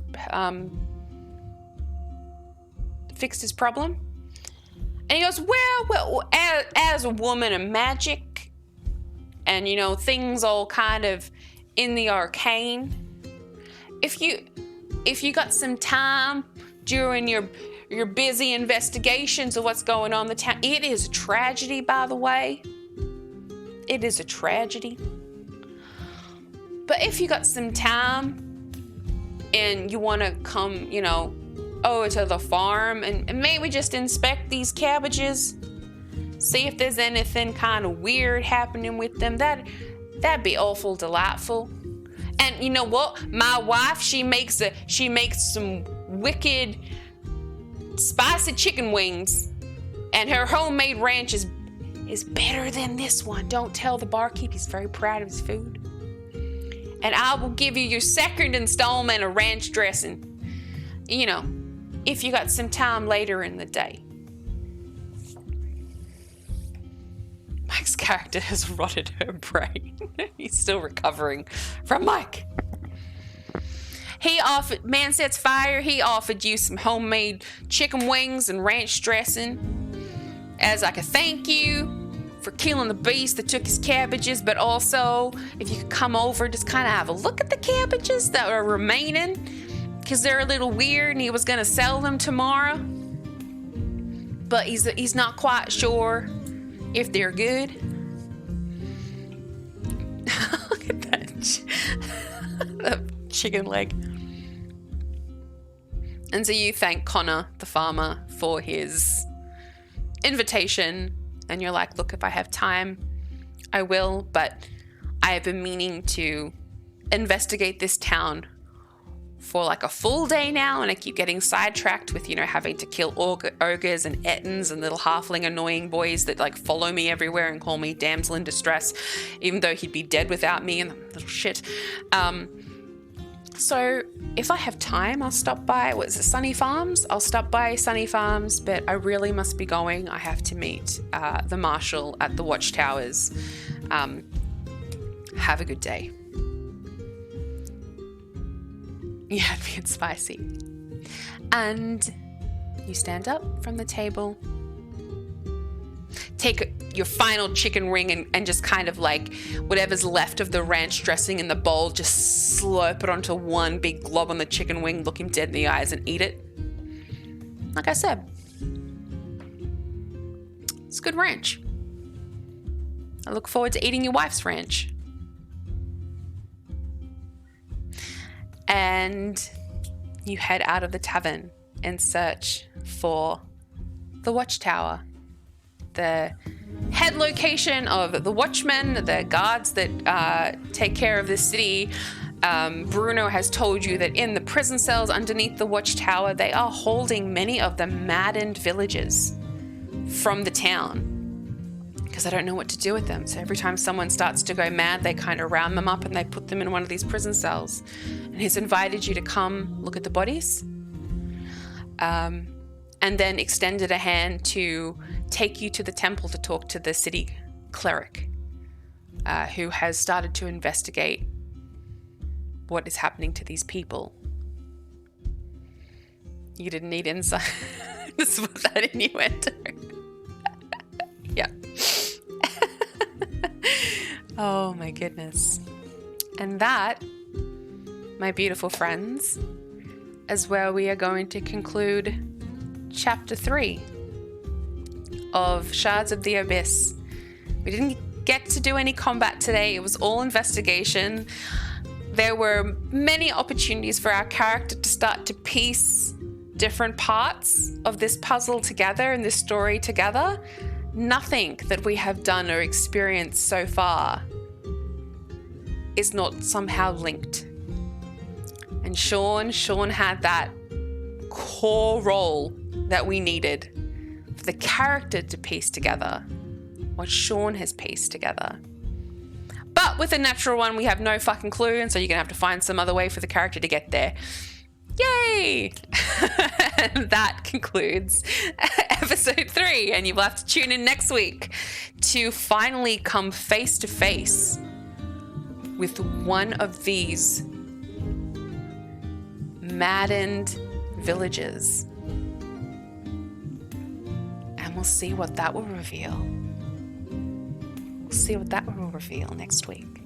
fixed his problem. And he goes, well, as a woman of magic, and you know, things all kind of in the arcane, if you got some time during your busy investigations of what's going on in the town, it is a tragedy, by the way. It is a tragedy. But if you got some time and you want to come, you know, over to the farm and maybe just inspect these cabbages, see if there's anything kind of weird happening with them, that'd be awful delightful. And you know what? My wife, she makes some wicked spicy chicken wings, and her homemade ranch is better than this one. Don't tell the barkeep, he's very proud of his food. And I will give you your second installment of ranch dressing, you know, if you got some time later in the day. Mike's character has rotted her brain. He's still recovering from Mike. Man Sets Fire, he offered you some homemade chicken wings and ranch dressing as like a thank you for killing the beast that took his cabbages, but also if you could come over, just kind of have a look at the cabbages that are remaining, because they're a little weird, and he was going to sell them tomorrow, but he's not quite sure if they're good. Look at that chicken leg. And so you thank Connor, the farmer, for his invitation. And you're like, look, if I have time, I will, but I have been meaning to investigate this town for like a full day now, and I keep getting sidetracked with, having to kill ogres and ettins and little halfling annoying boys that like follow me everywhere and call me damsel in distress, even though he'd be dead without me and little shit. So if I have time, I'll stop by, Sunny Farms? I'll stop by Sunny Farms, but I really must be going. I have to meet the marshal at the watchtowers. Have a good day. You had me at spicy. And you stand up from the table, take your final chicken wing and just kind of like whatever's left of the ranch dressing in the bowl, just slurp it onto one big glob on the chicken wing, look him dead in the eyes and eat it. Like I said, it's good ranch. I look forward to eating your wife's ranch. And you head out of the tavern in search for the watchtower, the head location of the watchmen, the guards that take care of the city. Bruno has told you that in the prison cells underneath the watchtower, they are holding many of the maddened villagers from the town because they don't know what to do with them. So every time someone starts to go mad, they kind of round them up and they put them in one of these prison cells. And he's invited you to come look at the bodies, and then extended a hand to take you to the temple to talk to the city cleric, who has started to investigate what is happening to these people. You didn't need insight. This was that innuendo. Yeah. Oh my goodness. And that, my beautiful friends, is where we are going to conclude Chapter 3 of Shards of the Abyss. We didn't get to do any combat today. It was all investigation. There were many opportunities for our character to start to piece different parts of this puzzle together and this story together. Nothing that we have done or experienced so far is not somehow linked. And Sean had that core role that we needed for the character to piece together what Sean has pieced together. But with a natural one, we have no fucking clue, and so you're gonna have to find some other way for the character to get there. Yay! And that concludes episode 3, and you'll have to tune in next week to finally come face to face with one of these maddened villagers. And we'll see what that will reveal. We'll see what that will reveal next week.